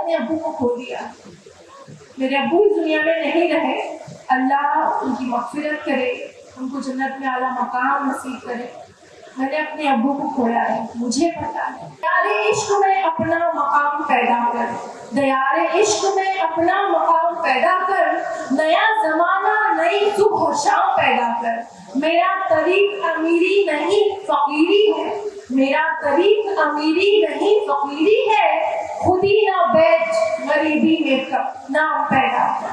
अपने अब्बू को खो दिया। मेरे अब्बू इस दुनिया में नहीं रहे, अल्लाह उनकी मग़फ़िरत करे, उनको जन्नत में आला मकाम नसीब करे। मैंने अपने अब्बू को खोया है, मुझे पता है। दयारे इश्क में अपना मकाम पैदा कर, दयारे इश्क में अपना मकाम पैदा कर, नया जमाना नई सुबह शाम पैदा कर। मेरा तरीक अमीरी नहीं फकीरी है, मेरा तरीक अमीरी नहीं फकीरी है, खुदी ना बैठ गरीबी में नाम पैदा कर।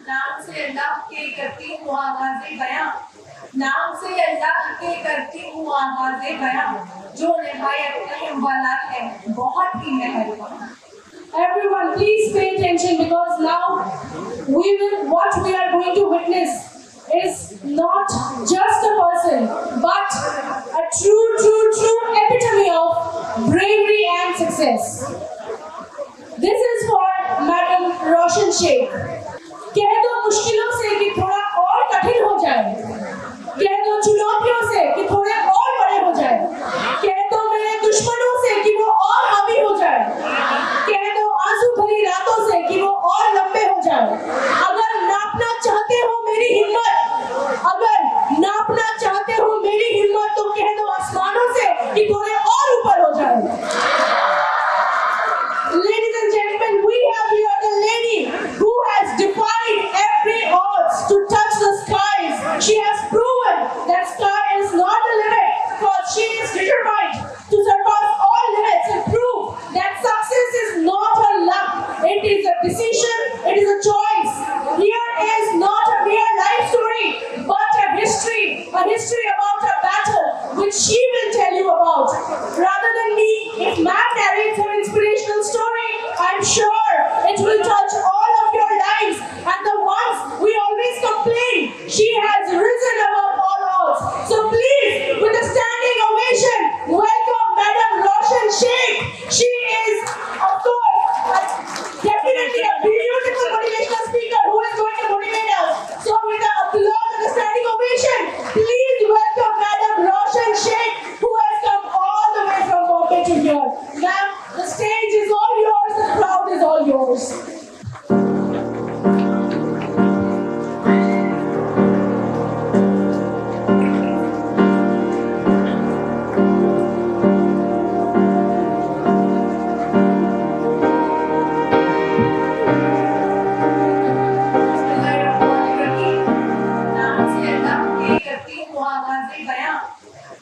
नाम से अल्लाह के करती हूँ आगाज़े बयां, नाम से अल्लाह के करती हूँ आगाज़े बयां, जो निहायत रहम वाला है बहुत ही मेहरबान। Everyone, please pay attention because now what we are going to witness is not just a person, but a true epitome of bravery and success. This is for Madam Roshan Sheikh. कह दो मुश्किलों से कि थोड़ा और कठिन हो जाए, कह दो चुनौतियों से कि थोड़े और बड़े हो जाए, कह दो मेरे दुश्मनों से कि वो और हावी हो जाए, कह दो आंसू भरी रातों से कि वो और लंबे हो जाए। अगर नापना चाहते हो मेरी हिम्मत, अगर नापना चाहते हो मेरी हिम्मत, तो कह दो आसमानों से कि थोड़े और ऊपर हो जाए। Ladies and gentlemen, we have here the lady who has defied every odds to touch the skies. She has proven that sky is not the limit, because she is determined to surpass all limits and prove that success is not her luck. It is a decision, it is a choice. Here is not a mere life story, but a history about a battle which she will tell you about. Rather than me, if Matt narrates her inspirational story, I'm sure it will touch all of your lives, and the ones we always complain. She has risen above all odds. So please, with a standing ovation, welcome Madam Roshan Sheikh. She is, of course, definitely a beautiful motivational speaker who is going to motivate us. So with the applause and a standing ovation, please welcome Madam Roshan Sheikh, who has come all the way from Bombay to here. Ma'am, the stage is all yours, the crowd is all yours.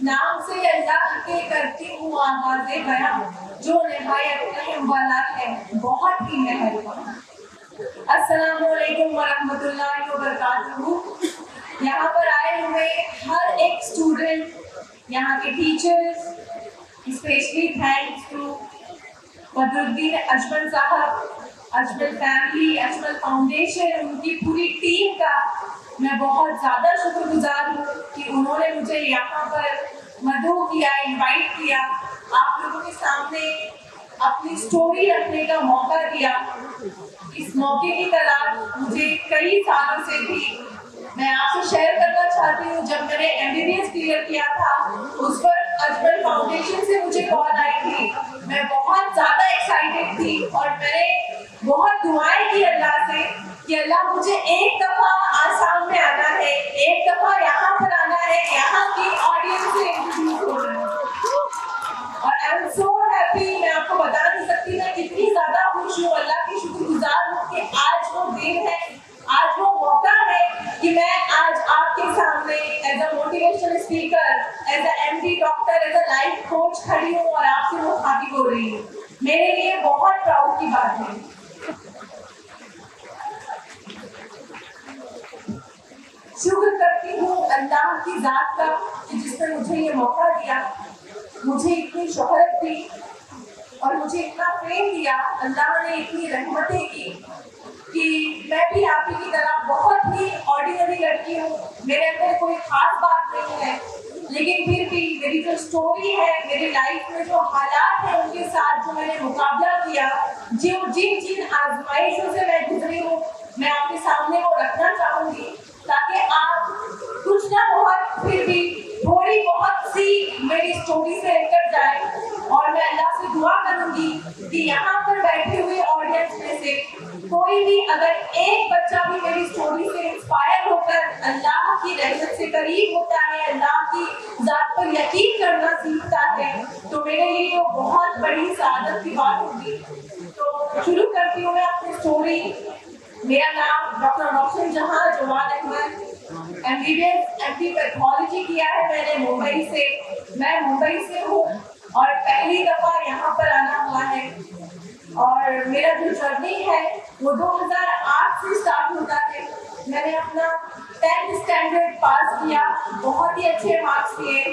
नाम से अल्लाह के करती हूँ आगाज़े बयां, जो निहायत रहम वाला है बहुत ही मेहरबान। अस्सलामु अलैकुम व रहमतुल्लाहि व बरकातुहू। यहाँ पर आए हुए हर एक स्टूडेंट, यहाँ के teachers, specially thanks to Badruddin Ajmal साहब, अजमल फैमिली, अजमल फाउंडेशन, उनकी पूरी टीम का मैं बहुत ज़्यादा शुक्रगुजार हूँ कि उन्होंने मुझे यहाँ पर मदऊ किया, इनवाइट किया, आप लोगों के सामने अपनी स्टोरी रखने का मौका दिया। इस मौके की तलाश मुझे कई सालों से थी। मैं आपसे शेयर करना चाहती हूँ, जब मैंने MBBS क्लियर किया था, उस पर अजमल फाउंडेशन से मुझे कॉल आई थी। मैं बहुत ज़्यादा एक्साइटेड थी और मैंने बहुत दुआएं की अल्लाह से कि अल्लाह मुझे एक दफ़ा आसाम में आना है, एक दफ़ा यहाँ पर आना है, यहाँ की ऑडियंस से इंट्रोड्यूस होना है। और आई एम सो हैप्पी, मैं आपको बता नहीं सकती मैं कितनी ज़्यादा खुश हूँ, अल्लाह की शुक्रगुजार हूँ कि आज वो दिन है, आज वो मौका है कि मैं आज आपके सामने as a motivational speaker, as a MD doctor, as a life coach खड़ी हूँ और आपसे मुखातिब हो रही हूँ। मेरे लिए बहुत प्राउड की बात है। शुक्र करती हूँ अल्लाह की ज़ात का कि जिसने मुझे ये मौका दिया, मुझे इतनी शोहरत दी और मुझे इतना प्रेम दिया। अल्लाह ने इतनी रहमतें की कि मैं भी आप ही की तरह बहुत ही ऑर्डिनरी लड़की हूँ, मेरे अंदर कोई खास बात नहीं है, लेकिन फिर भी मेरी जो स्टोरी है, मेरी लाइफ में जो हालात हैं उनके साथ जो मैंने मुकाबला किया, जिन आजमाइशों से मैं गुजरी हूँ, मैं आपके सामने वो रखना चाहूँगी ताकि आप कुछ ना बहुत फिर भी थोड़ी बहुत सी मेरी स्टोरी से लेकर जाए। और मैं अल्लाह से दुआ करूँगी कि यहाँ पर बैठे हुए ऑडियंस कोई भी अगर एक बच्चा भी मेरी स्टोरी से इंस्पायर होकर अल्लाह की रहमत से करीब होता है, अल्लाह की जात पर यकीन करना सीखता है, तो मेरे लिए वो बहुत बड़ी सादत की बात होगी। तो शुरू करती हूँ मैं अपनी स्टोरी। मेरा नाम डॉक्टर रोशन जहां जवान अहमद, MBBS MD पैथोलॉजी किया है मैंने मुंबई से। मैं मुंबई से हूँ और पहली दफा यहाँ पर आना हुआ है। और मेरा जो जर्नी है वो 2008 से स्टार्ट होता है। मैंने अपना 10th स्टैंडर्ड पास किया, बहुत ही अच्छे मार्क्स किए।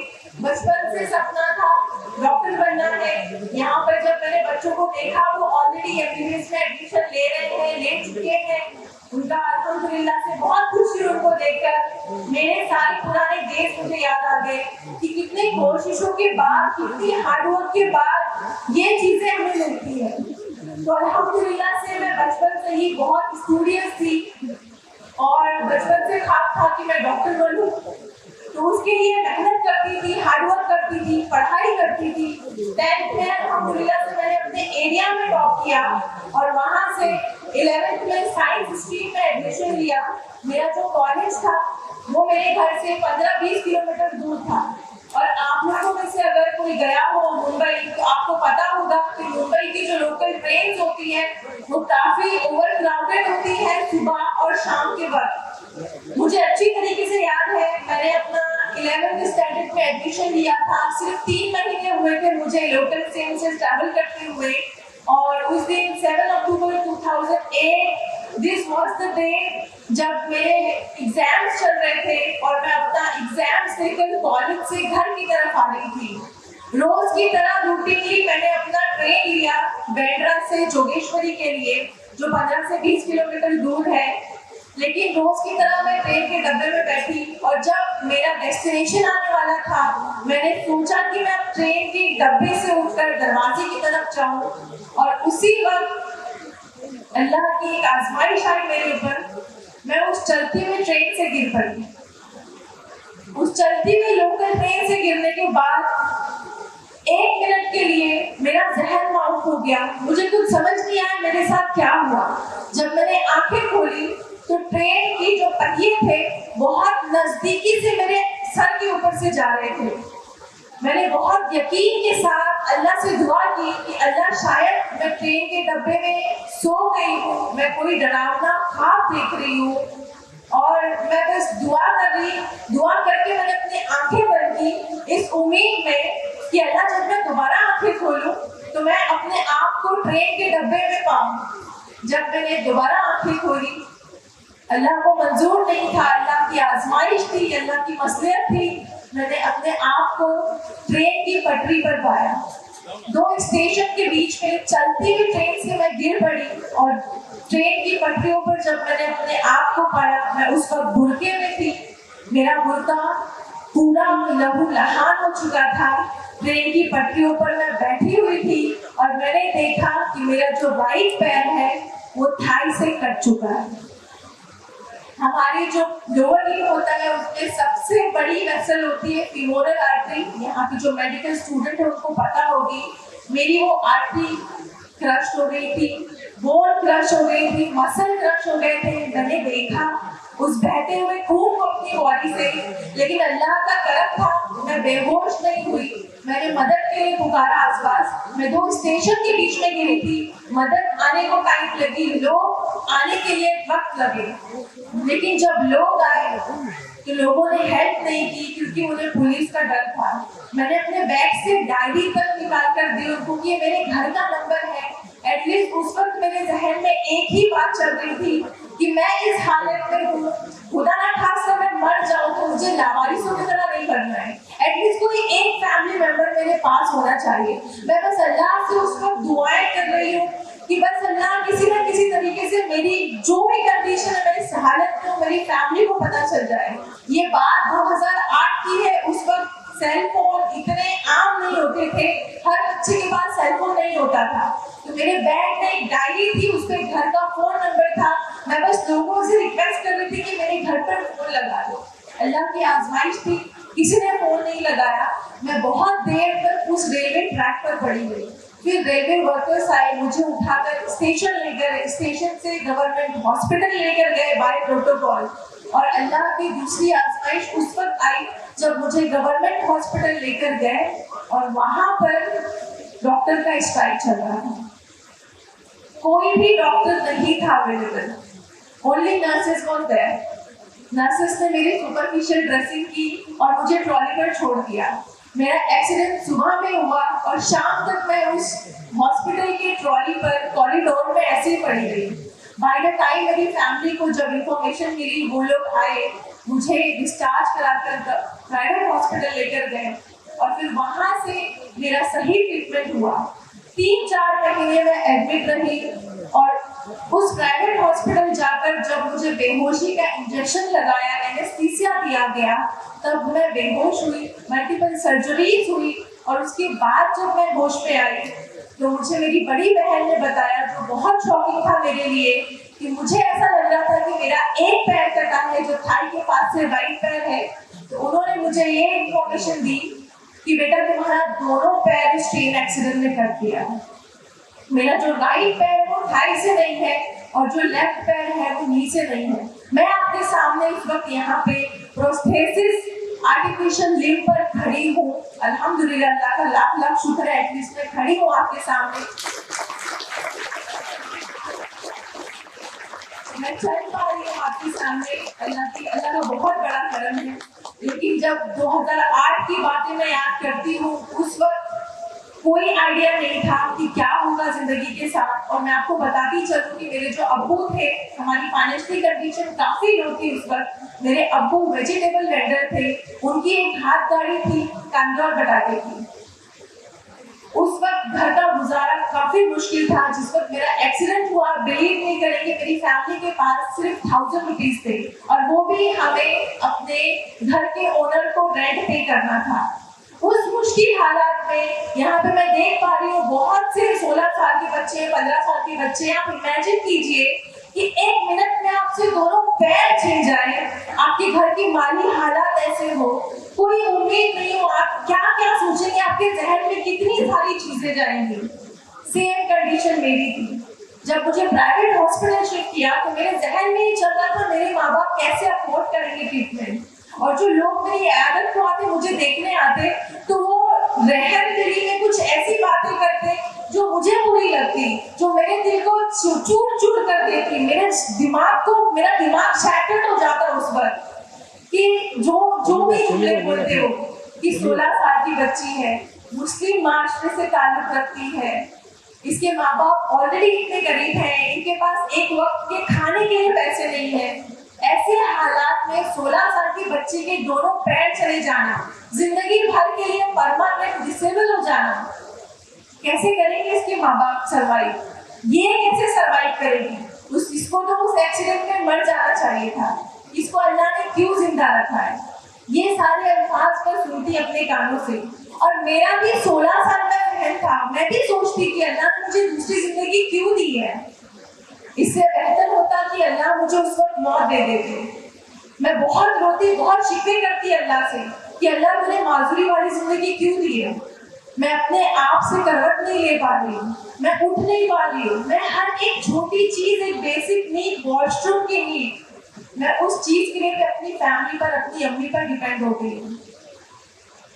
बचपन से सपना था डॉक्टर बनना है। यहाँ पर जब मैंने बच्चों को देखा वो ऑलरेडी MBBS में एडमिशन ले रहे हैं, ले चुके हैं, उनका अल्हम्दुलिल्लाह से बहुत खुशी उनको देखकर। मेरे सारे पुराने डेज मुझे याद आ गए कि कितनी कोशिशों के बाद, कितनी हार्डवर्क के बाद ये चीजें हमें मिलती है। तो अल्हम्दुलिल्लाह से मैं बचपन से ही बहुत स्टूडियस थी और बचपन से ख्वाब था कि मैं डॉक्टर बनूं। तो उसके लिए मेहनत करती थी, हार्डवर्क करती थी, पढ़ाई करती थी। 10th में अल्हम्दुलिल्लाह से मैंने अपने एरिया में टॉप किया और वहां से 11th में साइंस स्ट्रीम में एडमिशन लिया। मेरा जो कॉलेज था वो मेरे घर से 15-20 किलोमीटर दूर था। और आप लोगों में से अगर कोई गया हो मुंबई तो आपको पता होगा कि मुंबई की जो लोकल ट्रेन होती है वो काफी ओवर क्राउडेड होती है सुबह और शाम के वक्त। मुझे अच्छी तरीके से याद है, मैंने अपना 11th स्टैंडर्ड में एडमिशन लिया था। सिर्फ 3 महीने हुए थे मुझे लोकल ट्रेन से ट्रैवल करते हुए। और उस दिन 7 अक्टूबर 2008 दिस वाज द डे जब मेरे एग्जाम्स चल रहे थे और मैं अपना एग्जाम्स देकर कॉलेज से घर की तरफ आ रही थी। रोज की तरह रूटीनली मैंने अपना ट्रेन लिया बैंड्रा से जोगेश्वरी के लिए, जो 15 से 20 किलोमीटर दूर है। लेकिन रोज की तरह मैं ट्रेन के डब्बे में बैठी और जब मेरा डेस्टिनेशन आने वाला था मैंने सोचा कि मैं अब ट्रेन के डब्बे से उठकर दरवाजे की तरफ जाऊं। और उसी वक्त अल्लाह की एक आजमाइश आई मेरे ऊपर। मैं उस चलती हुई ट्रेन से गिर पड़ी। उस चलती हुई लोकल ट्रेन से गिरने के बाद 1 मिनट के लिए मेरा जहन माउट हो गया। मुझे कुछ समझ नहीं आया मेरे साथ क्या हुआ। जब मैंने आंखें खोली तो ट्रेन की जो पहिए थे बहुत नजदीकी से मेरे सर के ऊपर से जा रहे थे। मैंने बहुत यकीन के साथ अल्लाह से दुआ की कि अल्लाह शायद मैं ट्रेन के डब्बे में सो गई हूँ, मैं कोई डरावना ख्वाब देख रही हूँ। और मैं बस दुआ करके मैंने अपनी आंखें बंद की इस उम्मीद में कि अल्लाह जब मैं दोबारा आंखें खोलूं तो मैं अपने आप को ट्रेन के डब्बे में पाऊं। जब मैंने दोबारा आंखें खोली अल्लाह को मंजूर नहीं था, अल्लाह की आजमाइश थी, अल्लाह की मसलियत थी। मैंने अपने आप को ट्रेन की पटरी पर पाया। 2 स्टेशन के बीच में चलती हुई ट्रेन से मैं गिर पड़ी और ट्रेन की पटरियों पर जब मैंने अपने आप को पाया, मैं उस वक्त बुर्के में थी। मेरा बुर्का पूरा लहू लहान हो चुका था। ट्रेन की पटरियों पर मैं बैठी हुई थी और मैंने देखा कि मेरा जो राइट पैर है वो थाई से कट चुका है। हमारी जो लोअर लिम्ब होता है उसमें सबसे बड़ी वेसल होती है फीमोरल आर्टरी। यहाँ की जो मेडिकल स्टूडेंट है उनको पता होगी। मेरी वो आर्टरी क्रश हो गई थी, बोन क्रश हो गई थी, मसल क्रश हो गए थे। मैंने देखा उस बहते हुए खून को अपनी बॉडी से, लेकिन अल्लाह का करम था मैं बेहोश नहीं हुई। मैंने मदद के लिए पुकारा आसपास। मैं 2 स्टेशन के बीच में गिरी थी। मदद आने को टाइम लगी, लोग आने के लिए वक्त लगे, लेकिन जब लोग आए तो लोगों ने हेल्प नहीं की क्योंकि उन्हें पुलिस का डर था। मैंने अपने बैग से डायरी तक निकाल कर दी उनको कि ये मेरे घर का नंबर है। एटलीस्ट उस वक्त मेरे जहन में एक ही बात चल रही थी कि मैं इस हालत में हूँ, खुदा ना खास्ता मैं मर जाऊँ तो मुझे लावारिसों की तरह नहीं करना है। एटलीस्ट कोई एक फैमिली मेंबर मेरे पास होना चाहिए। मैं बस अल्लाह से उस वक्त दुआएं कर रही हूँ कि बस अल्लाह किसी न किसी तरीके से मेरी जो भी कंडीशन है, मेरी हालत में मेरी फैमिली को पता चल जाए। ये बात 2008 की है। उस वक्त सेल फोन इतने आम नहीं होते थे, हर बच्चे के पास सेल फोन नहीं होता था। तो मेरे बैग में एक डायरी थी, उस पर घर का फोन नंबर था। मैं बस लोगों से रिक्वेस्ट कर रही थी कि मेरे घर पर फोन लगा दो। अल्लाह की आजमाइश थी, किसी ने फोन नहीं लगाया। मैं बहुत देर तक उस रेलवे ट्रैक पर पड़ी हुई। फिर रेलवे वर्कर्स आए, मुझे उठाकर स्टेशन से गवर्नमेंट हॉस्पिटल लेकर गए बाय प्रोटोकॉल। और अल्लाह की दूसरी आजमाइश उस वक्त आई जब मुझे गवर्नमेंट हॉस्पिटल लेकर गए और वहां पर डॉक्टर का स्ट्राइक चल रहा था। कोई भी डॉक्टर नहीं था available, only nurses were there. Nurses ने मेरी सुपरफिशियल ड्रेसिंग की और मुझे ट्रॉली पर छोड़ दिया। मेरा एक्सीडेंट सुबह में हुआ और शाम तक मैं उस हॉस्पिटल के ट्रॉली पर कॉरिडोर में ऐसे ही पड़ी रही। बाय द टाइम मेरी फैमिली को जब इंफॉर्मेशन मिली, वो लोग आए, मुझे डिस्चार्ज कराकर प्राइवेट हॉस्पिटल लेकर गए और फिर वहां से मेरा सही ट्रीटमेंट हुआ। 3-4 महीने में एडमिट रही और उस प्राइवेट हॉस्पिटल जाकर जब मुझे बेहोशी का इंजेक्शन लगाया, एनेस्थीसिया दिया गया, तब मैं बेहोश हुई, मल्टीपल सर्जरीज हुई और उसके बाद जब मैं होश में आई तो मुझे मेरी बड़ी बहन ने बताया, जो बहुत शॉकिंग था मेरे लिए, कि मुझे ऐसा लग रहा था कि मेरा एक पैर कटा है जो थाई के पास से राइट पैर है। तो उन्होंने मुझे ये इंफॉर्मेशन दी कि बेटा तुम्हारा दोनों पैर इस ट्रेन एक्सीडेंट में कट गया है। मेरा जो राइट पैर है वो थाई से नहीं है और जो लेफ्ट पैर है वो नी से नहीं है। मैं आपके सामने इस वक्त यहाँ पे प्रोस्थेसिस आर्टिफिशियल लिम्ब पर खड़ी हूँ। अल्हम्दुलिल्लाह, अल्लाह का लाख लाख शुक्र है, एटलीस्ट मैं खड़ी हूँ आपके सामने। मैं चल पा रही हूँ आपके सामने, अल्लाह का बहुत बड़ा करम है। लेकिन जब 2008 की बातें मैं याद करती हूँ, उस वक्त कोई आइडिया नहीं था कि क्या होगा जिंदगी के साथ। और मैं आपको बताती चलूं कि मेरे जो अब्बू थे, हमारी फाइनेंशियल कंडीशन काफी लो थी उस वक्त। मेरे अब्बू वेजिटेबल वेंडर थे, उनकी एक हाथ गाड़ी थी, कांदौर बटाते की। उस वक्त घर का गुजारा काफी मुश्किल था। जिस वक्त मेरा एक्सीडेंट हुआ, बिलीव नहीं करेंगे, मेरी फैमिली के पास सिर्फ 1000 रुपीज थे और वो भी हमें अपने घर के ओनर को रेंट पे करना था। उस मुश्किल हालात में यहाँ पे मैं देख पा रही हूँ बहुत से 16 साल के बच्चे, 15 साल के बच्चे। आप इमेजिन कीजिए कि 1 मिनट में आपसे दोनों पैर छिल जाए, आपके घर की माली हालात ऐसे हो, कोई उम्मीद नहीं हो, आप क्या क्या सोचेंगे, आपके जहन में कितनी सारी चीजें जाएंगी। सेम कंडीशन मेरी थी। जब मुझे प्राइवेट हॉस्पिटल शिफ्ट किया तो मेरे जहन में ही चल रहा था मेरे माँ बाप कैसे अफोर्ड करेंगे ट्रीटमेंट। और जो लोग मेरी आदत को आते, मुझे देखने आते, तो वो रहम दिली में कुछ ऐसी बातें करते जो मुझे बुरी लगती, जो मेरे दिल को चूर कर देती। मेरा दिमाग शैटर्ड हो जाता उस वक्त कि जो भी जुमले बोलते हो कि 16 साल की बच्ची है, मुस्लिम माशरे से ताल्लुक रखती है, इसके माँ बाप ऑलरेडी इतने गरीब हैं, इनके पास एक वक्त के खाने के लिए पैसे नहीं है। ऐसे हालात में 16 साल की बच्ची के दोनों पैर चले जाना, जिंदगी भर के लिए परमानेंट डिसेबल हो जाना, कैसे करेंगे इसके माँ बाप सर्वाइव? ये कैसे सर्वाइव करेगी? इसको तो उस एक्सीडेंट में मर जाना चाहिए था, इसको अल्लाह ने क्यों जिंदा रखा है? ये सारे अल्फाज पर सुनती अपने कानों से। और मेरा भी 16 साल का बहन था, मैं भी सोचती कि अल्लाह ने मुझे दूसरी जिंदगी क्यों दी है? इससे बेहतर होता कि अल्लाह मुझे उस वक्त मौत दे देते। मैं बहुत रोती, बहुत शिकवे करती अल्लाह से कि अल्लाह मुझे माजूरी वाली जिंदगी क्यों दी है? मैं अपने आप से करवट नहीं ले पा रही हूँ, मैं उठ नहीं पा रही हूँ, मैं हर एक छोटी चीज, एक बेसिक नीड, वॉशरूम की नीड, मैं उस चीज के लिए अपनी फैमिली पर, अपनी अम्मी पर डिपेंड हो गई हूँ।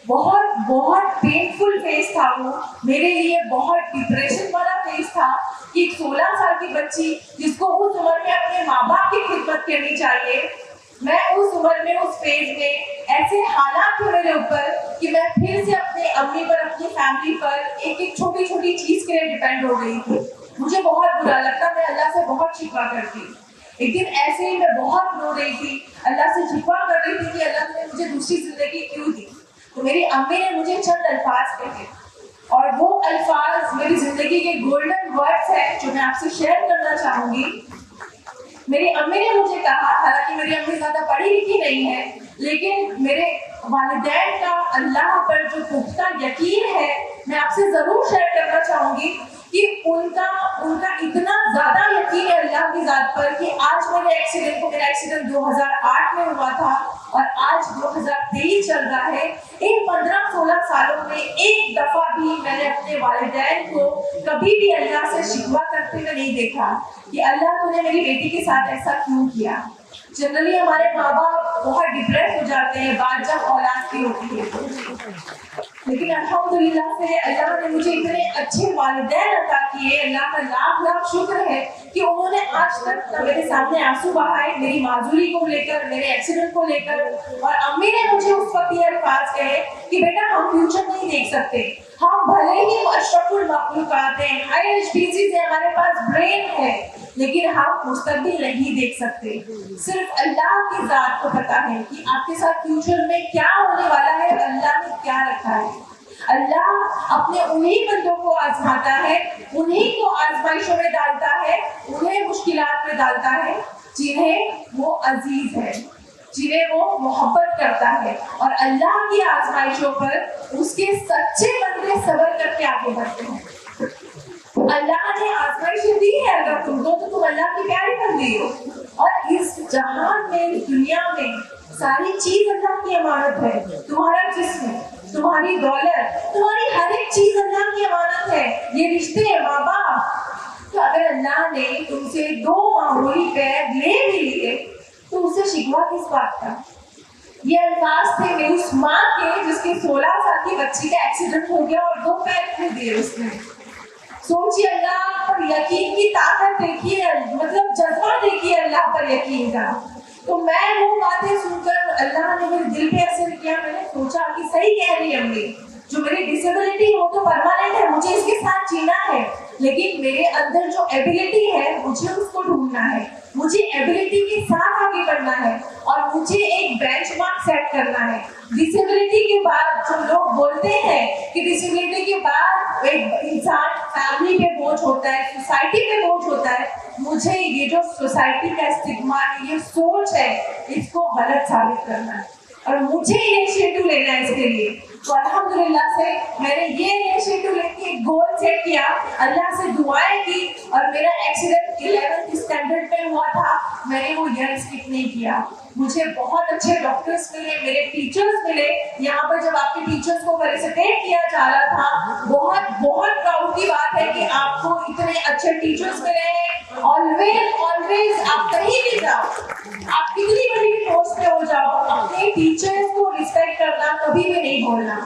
बहुत बहुत पेनफुल फेज था वो मेरे लिए, बहुत डिप्रेशन वाला फेज था कि 16 साल की बच्ची जिसको उस उम्र में अपने माँ बाप की खिदमत करनी चाहिए, मैं उस उम्र में, उस फेज में ऐसे हालात थे मेरे ऊपर कि मैं फिर से अपने अम्मी पर, अपनी फैमिली पर एक एक छोटी छोटी चीज के लिए डिपेंड हो गई थी। मुझे बहुत बुरा लगता, मैं अल्लाह से बहुत शिकवा करती। एक दिन ऐसे ही मैं बहुत रो रही थी, अल्लाह से शिकवा कर रही थी कि अल्लाह ने मुझे दूसरी जिंदगी क्यों दी। तो मेरी अम्मी ने मुझे चंद अल्फाज कहे और वो अल्फाज मेरी जिंदगी के गोल्डन वर्ड्स हैं जो मैं आपसे शेयर करना चाहूंगी। मेरी अम्मी ने मुझे कहा, हालांकि मेरी अम्मी ज्यादा पढ़ी लिखी नहीं है, लेकिन मेरे वालिदैन का अल्लाह पर जो पुख्ता यकीन है मैं आपसे जरूर शेयर करना चाहूंगी कि उनका इतना ज्यादा यकीन है अल्लाह की जात पर कि आज मेरा एक्सीडेंट 2008 में हुआ था और आज 2023 चल रहा है। इन 15-16 सालों में एक दफा भी मैंने अपने वालिदैन को कभी भी अल्लाह से शिकवा करते हुए नहीं देखा कि अल्लाह तूने मेरी बेटी के साथ ऐसा क्यों किया। जनरली हमारे माँ बाप बहुत डिप्रेस हो जाते हैं बात जब औलाद की होती है, लेकिन अल्हम्दुलिल्लाह से अल्लाह ने मुझे इतने अच्छे वालिदैन अता किए। अल्लाह का लाख लाख शुक्र है कि उन्होंने आज तक न मेरे सामने आंसू बहाए मेरी माजूरी को लेकर, मेरे एक्सीडेंट को लेकर। और अम्मी ने मुझे उस वक्त ये अल्फाज कहे कि बेटा हम फ्यूचर नहीं देख सकते, हम भले ही अशरफुल मखलूकात हैं, हाई स्पीसीज है, हमारे पास ब्रेन है, लेकिन हम मुस्तकबिल नहीं देख सकते। सिर्फ अल्लाह की जात को पता है कि आपके साथ फ्यूचर में क्या होने वाला है, अल्लाह ने क्या रखा है। अल्लाह अपने उन्हीं बंदों को आजमाता है, उन्हीं को आजमाइशों में डालता है, उन्हें मुश्किलात में डालता है जिन्हें वो अजीज है, जिन्हें वो मोहब्बत करता है। और अल्लाह की आजमाइशों पर उसके सच्चे बंदे सब्र करके आगे बढ़ते हैं। अल्लाह ने आजमाइशें दी है अगर तुमको, तो तुम अल्लाह की प्यारी बंदी हो। और इस जहान में, दुनिया में सारी चीज अल्लाह की अमानत है। तुम्हारा जिस्म, तुम्हारी दौलत, तुम्हारी हर एक चीज अल्लाह की अमानत है। ये रिश्ते, माँ बाप, तो अगर अल्लाह ने तुमसे 2 मामूली पैर ले भी लिए तो उसे शिकवा किस बात का। ये अल्फाज थे मेरी उस माँ के जिसके 16 साल की बच्ची का एक्सीडेंट हो गया और 2 पैर खो दिए उसने। सोचिए अल्लाह पर यकीन की ताकत देखिए, मतलब जज्बा देखिए अल्लाह पर यकीन का। तो मैं वो बातें सुनकर अल्लाह ने मेरे दिल पे असर किया। मैंने सोचा कि सही कह रही है अम्मी, जो मेरी डिसेबिलिटी वो तो परमानेंट है, मुझे इसके साथ जीना है, लेकिन मेरे अंदर जो एबिलिटी है मुझे उसको ढूंढना है, मुझे एबिलिटी के साथ आगे बढ़ना है और मुझे एक बेंचमार्क सेट करना है। डिसेबिलिटी के बाद जो लोग बोलते हैं कि डिसेबिलिटी के बाद एक इंसान फैमिली पे बोझ होता है, सोसाइटी पे बोझ होता है, मुझे ये जो सोसाइटी का स्टिग्मा है, ये सोच है, इसको गलत साबित करना है और मुझे इनिशिएटिव लेना है इसके लिए। तो अल्हम्दुलिल्लाह से मैंने ये इनिशिएटिव लेके एक गोल सेट किया, अल्लाह से दुआएं की और मेरा एक्सीडेंट 11th स्टैंडर्ड में हुआ था। मैंने वो ईयर स्किप नहीं किया। मुझे बहुत अच्छे डॉक्टर्स मिले, मेरे टीचर्स मिले। यहाँ पर जब आपके टीचर्स को फेलिसिटेट किया जा रहा था, बहुत बहुत प्राउड की बात है कि आपको इतने अच्छे टीचर्स मिले हैं। ऑलवेज आप कहीं भी जाओ, आप कितनी बड़ी भी पोस्ट पे हो जाओ, अपने टीचर्स को रिस्पेक्ट करना कभी भी नहीं भूलना।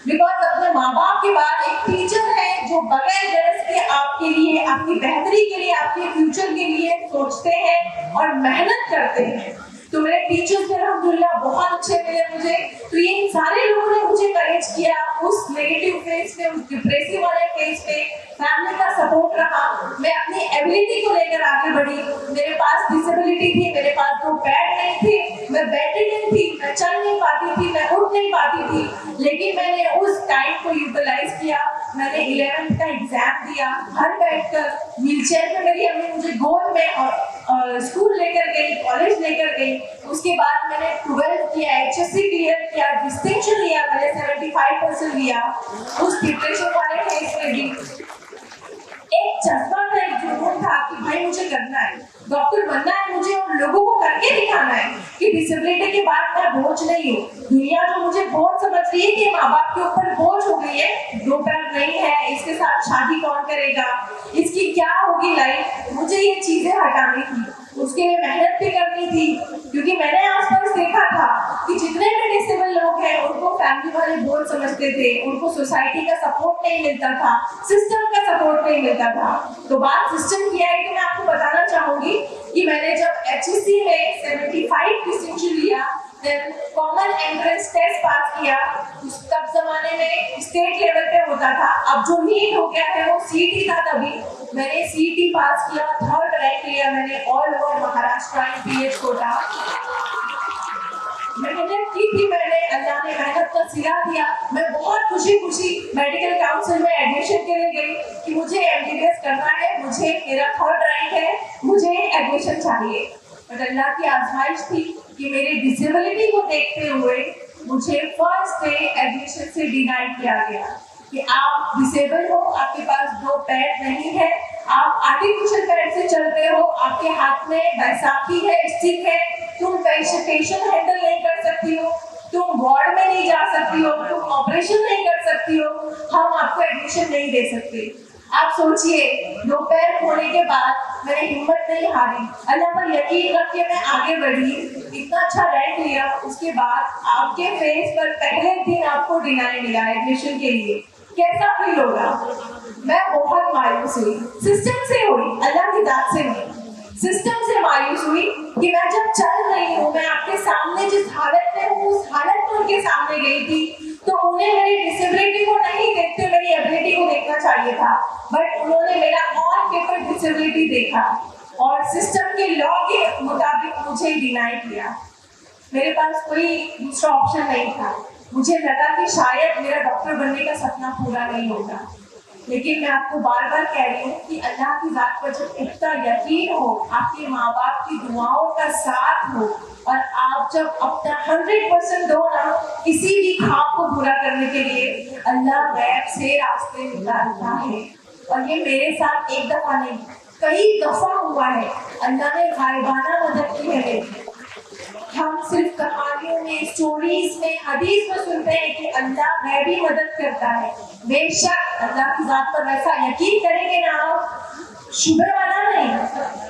बिकॉज अपने माँ बाप के बाद एक टीचर है जो बगैर गरज के आपके लिए, आपकी बेहतरी के लिए, आपके फ्यूचर के लिए सोचते हैं और मेहनत करते हैं। तो मेरे टीचर्स अल्हम्दुलिल्लाह बहुत अच्छे मिले मुझे। तो इन सारे लोगों ने मुझे करेज किया उस नेगेटिव फेज पे, उस डिप्रेसिव वाले फेज पे। फैमिली का सपोर्ट रहा, मैं अपनी एबिलिटी को लेकर आगे बढ़ी। मेरे पास डिसेबिलिटी थी, मेरे पास 2 पैर नहीं थे, मैं बेडरिडन थी, मैं चल नहीं पाती थी, मैं उठ नहीं पाती थी, लेकिन मैंने उस टाइम को यूटिलाइज किया। मैंने 11th का एग्जाम दिया घर बैठकर, व्हीलचेयर में मेरी अम्मी मुझे गोद में और स्कूल लेकर गई, कॉलेज लेकर गई। उसके बाद मैंने 12th किया, HSC क्लियर किया, डिस्टिंक्शन लिया, मैंने 75% लिया। उस डिप्रेशन वाले फेज में भी एक जज्बा था, एक जुनून था कि भाई मुझे करना है, डॉक्टर बनना है मुझे और लोगों को करके दिखाना है कि डिसेबिलिटी के बाद मैं बोझ नहीं हूँ। दुनिया जो मुझे बोझ समझ रही है कि माँ बाप के ऊपर बोझ हो गई है, 2 पैर नहीं है, इसके साथ शादी कौन करेगा, इसकी क्या होगी लाइफ, मुझे ये चीजें हटानी थी। उसके लिए मेहनत भी करनी थी, क्योंकि मैंने आसपास देखा था कि जितने भी डिसेबल लोग हैं उनको फैमिली वाले बोझ समझते थे, उनको सोसाइटी का सपोर्ट नहीं मिलता था, सिस्टम का सपोर्ट नहीं मिलता था। तो बात सिस्टम की आई तो मैं आपको बताना चाहूंगी कि मैंने जब HSC में 75 डिस्टिंक्शन लिया, then common entrance test pass किया। तब जमाने में स्टेट लेवल पे होता था, अब जो नीट हो गया है वो CET था। तभी मैंने CET पास किया, 3rd रैंक लिया मैंने all over Maharashtra PH quota. मेहनत की थी मैंने, अल्लाह ने मेहनत का सिला दिया। मैं बहुत खुशी मेडिकल काउंसिल में एडमिशन के लिए गई कि मुझे MBBS करना है, मुझे मेरा 3rd रैंक है, मुझे एडमिशन चाहिए। बट अल्लाह की आजमाइश थी कि मेरी डिसेबिलिटी को देखते हुए मुझे फर्स्ट डे एडमिशन से डिनाई किया गया। कि आप डिसेबल हो, आपके पास 2 पैर नहीं है, आप आर्टिफिशियल पैर से चलते हो, आपके हाथ में बैसाखी है, स्टिक है, तुम पेशेंट हैंडल नहीं कर सकती हो, तुम वार्ड में नहीं जा सकती हो, तुम ऑपरेशन नहीं कर सकती हो, हम आपको एडमिशन नहीं दे सकते। आप सोचिए, 2 पैर खोने के बाद मैंने हिम्मत नहीं हारी, अल्लाह पर यकीन रख के मैं आगे बढ़ी, इतना अच्छा रैंक लिया। उसके बाद आपके फेस पर पहले दिन आपको डिनाई मिला एडमिशन के लिए, कैसा फील होगा? मैं बहुत मायूस हुई, सिस्टम से हुई, अल्लाह की जात से नहीं, सिस्टम से मायूस हुई कि मैं जब चल रही हूँ, मैं आपके सामने जिस हालत में हूँ उस हालत में उनके सामने गई थी, तो उन्हें मेरी डिसेबिलिटी को नहीं देखते मेरी एबिलिटी को देखना चाहिए था, बट उन्होंने मेरा ऑन पेपर डिसेबिलिटी देखा और सिस्टम के लॉ के मुताबिक मुझे डिनाई किया। मेरे पास कोई दूसरा ऑप्शन नहीं था। मुझे लगा कि शायद मेरा डॉक्टर बनने का सपना पूरा नहीं होगा, लेकिन मैं आपको बार बार कह रही हूँ कि अल्लाह की जात पर जब इतना यकीन हो, आपके माँ बाप की दुआओं का साथ हो और आप जब अपना 100% दो ना किसी भी ख्वाब को पूरा करने के लिए, अल्लाह गैब से रास्ते निकालता है। और ये मेरे साथ एक दफा नहीं, कई दफा हुआ है। अल्लाह ने गायबाना मदद की है मेरी। हम सिर्फ कहानियों में, स्टोरीज में, हदीस में सुनते हैं कि अल्लाह गैबी मदद करता है। बेशक अल्लाह की जात पर वैसा यकीन करेंगे ना आप, शुबह वाला नहीं,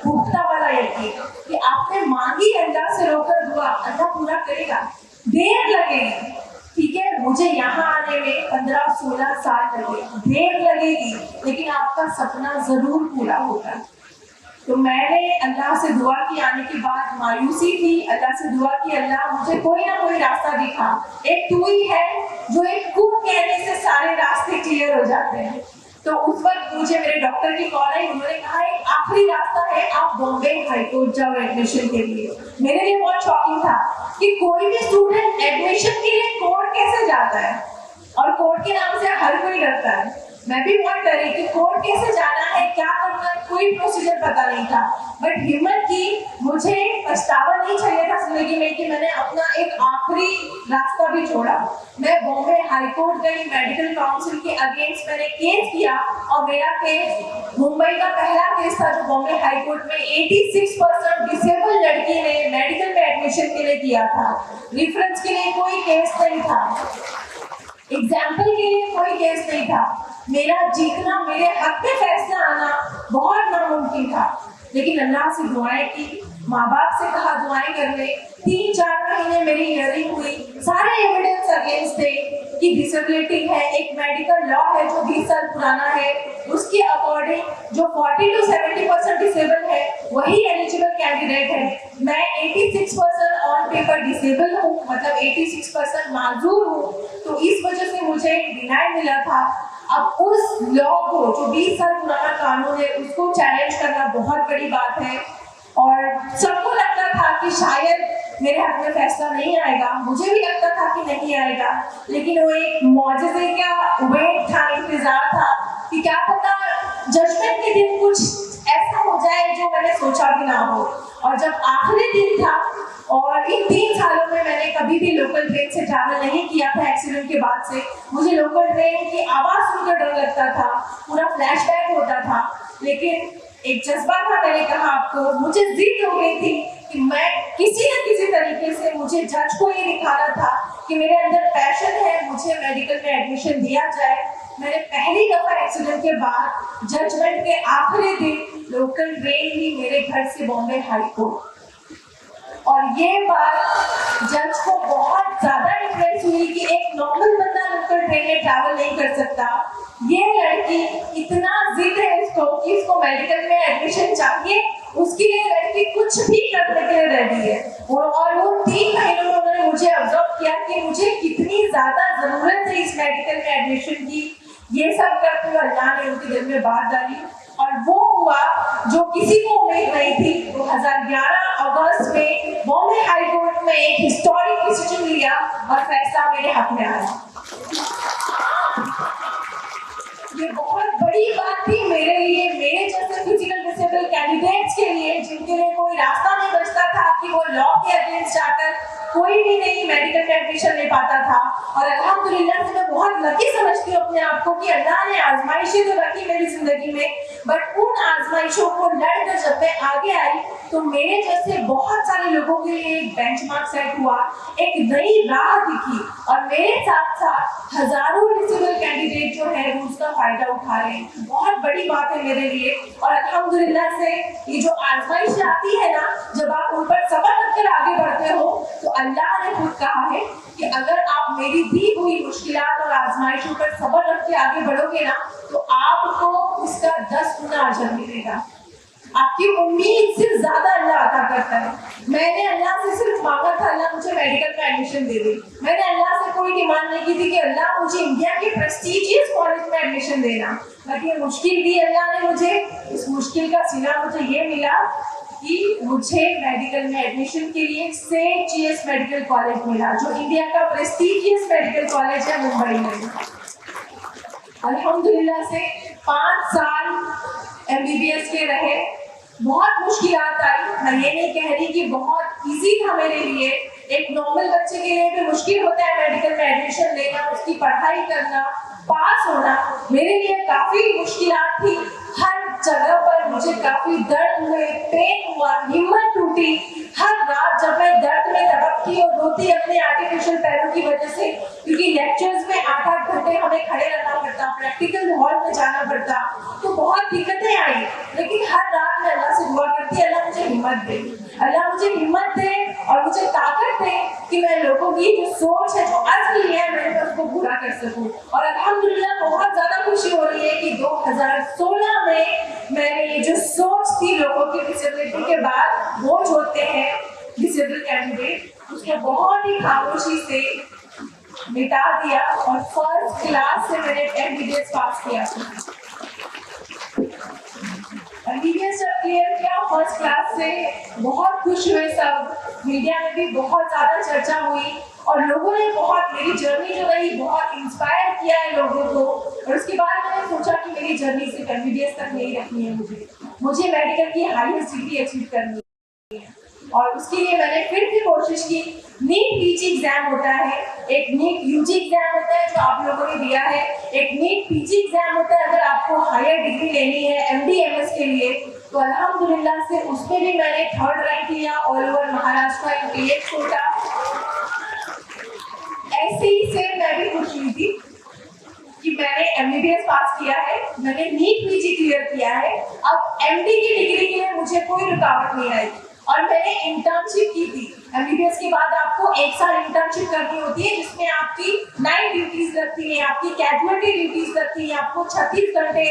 पुख्ता वाला यकीन कि आपने मांगी अल्लाह से रोकर दुआ, अल्लाह पूरा करेगा। देर लगेगी, ठीक है, मुझे यहाँ आने में 15-16 साल लगे, देर लगेगी, लेकिन आपका सपना जरूर पूरा होगा। तो मैंने अल्लाह से दुआ की, आने के बाद मायूसी थी, अल्लाह से दुआ की, अल्लाह मुझे कोई ना कोई रास्ता दिखा। एक तू ही है जो एक कुक कहने से सारे रास्ते क्लियर हो जाते हैं। तो उस वक्त मुझे मेरे डॉक्टर की कॉल आई, उन्होंने कहा एक आखिरी रास्ता है, आप बॉम्बे हाईकोर्ट जाओ एडमिशन के लिए। मेरे लिए बहुत शॉकिंग था कि कोई भी स्टूडेंट एडमिशन के लिए कोर्ट कैसे जाता है, और कोर्ट के नाम से हर कोई डरता है। मैं भी बहुत डरी कि कोर्ट कैसे जाना है, क्या करना है, कोई प्रोसीजर पता नहीं था, बट हिम्मत की। मुझे पछतावा नहीं चाहिए था जिंदगी में कि मैंने अपना एक आखिरी रास्ता भी छोड़ा। मैं बॉम्बे हाईकोर्ट गई, मेडिकल काउंसिल के अगेंस्ट मैंने केस किया, और मेरा केस मुंबई का पहला केस था जो बॉम्बे हाईकोर्ट में 86% डिसेबल लड़की ने मेडिकल में एडमिशन के लिए किया था। रेफरेंस के लिए कोई केस नहीं था, एग्जाम्पल के लिए कोई केस नहीं था। मेरा जीतना, मेरे हक पे फैसला आना बहुत नामुमकिन था, लेकिन अल्लाह से दुआएं की, माँ बाप से कहा दुआएं करने। 3-4 महीने मेरी हियरिंग हुई, सारे एविडेंस अगेंस्ट थे कि डिसेबिलिटी है, एक मेडिकल लॉ है जो 20 साल पुराना है, उसके अकॉर्डिंग जो 40 to 70% डिसेबल है वही एलिजिबल कैंडिडेट है। मैं 86% ऑन पेपर डिसेबल हूँ, मतलब 86% माजूर हूँ, तो इस वजह से मुझे डिनाई मिला था। अब उस लॉ को, जो 20 साल पुराना कानून है, उसको चैलेंज करना बहुत बड़ी बात है। और सबको लगता था कि शायद मेरे हक में फैसला नहीं आएगा, मुझे भी लगता था कि नहीं आएगा, लेकिन वो एक मौजज़े का वेट था, इंतजार था कि क्या पता जजमेंट के दिन कुछ ऐसा हो जाए जो मैंने सोचा भी ना हो। और जब आखिरी दिन था, और इन 3 सालों में मैंने कभी भी लोकल ट्रेन से ट्रैवल नहीं किया था एक्सीडेंट के बाद से, मुझे लोकल ट्रेन की आवाज़ सुनकर डर लगता था, पूरा फ्लैशबैक होता था, लेकिन एक जज्बा था, मैंने कहा आपको, मुझे जिद हो गई थी कि मैं किसी न किसी तरीके से, मुझे जज को ये दिखाना था कि मेरे अंदर पैशन है, मुझे मेडिकल में एडमिशन दिया जाए। मैंने पहली दफा एक्सीडेंट के बाद जजमेंट के आखिरी दिन लोकल ट्रेन ही मेरे घर से बॉम्बे हाईकोर्ट, और ये बात जज को बहुत ज्यादा इंप्रेस हुई कि एक नॉर्मल बंदा लोकल ट्रेन में ट्रैवल नहीं कर सकता, ये लड़की इतना जिद है इसको कि इसको मेडिकल में एडमिशन चाहिए, उसके लिए लड़की कुछ भी करने के लिए रेडी है। और वो 3 महीनों में उन्होंने मुझे ऑब्जर्व किया कि मुझे कितनी ज्यादा जरूरत है इस मेडिकल में एडमिशन की। ये सब करते हुए अल्लाह ने उनके दिल में बात डाली, और वो हुआ जो किसी को उम्मीद नहीं थी। 2011 अगस्त में बॉम्बे हाईकोर्ट में एक हिस्टोरिक डिसीजन लिया और फैसला मेरे हक में आया। ये बहुत बड़ी बात थी मेरे जैसे फिजिकल डिसेबल कैंडिडेट्स के लिए, जिनके लिए कोई रास्ता नहीं बचता था कि वो लॉ के अगेंस्ट जाकर कोई भी नहीं मेडिकल में एडमिशन ले पाता था। और अल्हम्दुलिल्लाह से मैं बहुत लकी समझती हूँ अपने आप को कि अल्लाह ने आजमाइशें तो रखी मेरी जिंदगी में, बट उन आजमाइशों को लड़कर जब मैं आगे आई तो मेरे जैसे बहुत सारे लोगों के लिए एक बेंचमार्क सेट हुआ, एक नई राह दिखी, और मेरे साथ साथ हजारों एलिजिबल कैंडिडेट जो है वो उसका फायदा उठा रहे हैं। बहुत बड़ी बात है मेरे लिए। और अल्हम्दुलिल्लाह से ये जो आजमाइश आती है ना, जब आप उन पर सब्र रखकर आगे बढ़ते हो तो अल्लाह ने खुद कहा है कि अगर आप मेरी दी हुई मुश्किलात और आजमाइशों पर सब्र रख के आगे बढ़ोगे ना तो आपको उसका 10 गुना अजर मिलेगा। आपकी उम्मीद से ज्यादा अल्लाह अता करता है। मैंने अल्लाह से सिर्फ मांगा था अल्लाह मुझे मेडिकल में एडमिशन दे दे। मैंने अल्लाह से कोई डिमांड नहीं की थी कि अल्लाह मुझे इंडिया के प्रेस्टीजियस कॉलेज में एडमिशन देना, बट ये मुश्किल दी अल्लाह ने मुझे। इस मुश्किल का सिला मुझे ये मिला कि मुझे मेडिकल में एडमिशन के लिए सेंट जीएस मेडिकल कॉलेज मिला, जो इंडिया का प्रेस्टीजियस मेडिकल कॉलेज है मुंबई में। अल्हम्दुलिल्लाह से 5 साल एमबीबीएस के रहे। बहुत मुश्किलात आई, मैं ये नहीं कह रही कि बहुत इजी था मेरे लिए। एक नॉर्मल बच्चे के लिए भी मुश्किल होता है मेडिकल में एडमिशन लेना, उसकी पढ़ाई करना, पास होना। मेरे लिए काफी मुश्किलात थी। हर जगह पर मुझे काफी दर्द हुए, पेन हुआ, हिम्मत टूटी। हर रात जब मैं दर्द में तड़पती और रोती अपने आर्टिफिशियल पैरों की वजह से, क्योंकि लेक्चर्स में 8-8 घंटे हमें खड़े रहना पड़ता, प्रैक्टिकल हॉल में जाना पड़ता, तो बहुत दिक्कतें आई। लेकिन हर रात मैं अल्लाह से दुआ करती, अल्लाह मुझे हिम्मत दे, अल्लाह मुझे हिम्मत दे और मुझे ताकत दे कि मैं लोगों की जो सोच है, जो अज़्म है, मैं उसको पूरा कर सकूं। और अल्हम्दुलिल्लाह बहुत ज्यादा खुशी हो रही है कि 2016 में मैंने ये जो सोच थी लोगों की डिसेबिलिटी के बाद बोझ होते हैं डिसेबल कैंडिडेट, उसको बहुत ही खामोशी से मिटा दिया और फर्स्ट क्लास से मैंने एमबीबीएस पास किया। एमबीबीएस जब क्लियर किया फर्स्ट क्लास से, बहुत खुश हुए सब। मीडिया में भी बहुत ज्यादा चर्चा हुई और लोगों ने बहुत, मेरी जर्नी जो रही बहुत इंस्पायर किया है लोगों को। और उसके बाद मैंने सोचा कि मेरी जर्नी सिर्फ एमबीबीएस तक नहीं रखनी है, मुझे मेडिकल की हाईएस्ट डिग्री अचीव करनी है। और उसके लिए मैंने फिर से कोशिश की। नीट पीजी एग्जाम होता है, एक नीट यूजी एग्जाम होता है जो आप लोगों ने दिया है, एक नीट पीजी एग्जाम होता है अगर आपको हायर डिग्री लेनी है एमडी एमएस के लिए। तो अल्हम्दुलिल्लाह से उसमें भी मैंने 3rd रैंक लिया all over Maharashtra in PH quota. ऐसे ही से मैं भी खुश हुई थी कि मैंने एमबीबीएस पास किया है, मैंने नीट पीजी क्लियर किया है, अब एमडी की डिग्री के लिए मुझे कोई रुकावट नहीं आई। और मैंने इंटर्नशिप की थी। एमबीबीएस के बाद आपको 1 साल इंटर्नशिप करनी होती है जिसमें आपकी 9 ड्यूटीज लगती हैं, आपकी कैजुअलिटी ड्यूटीज लगती हैं, आपको 36 घंटे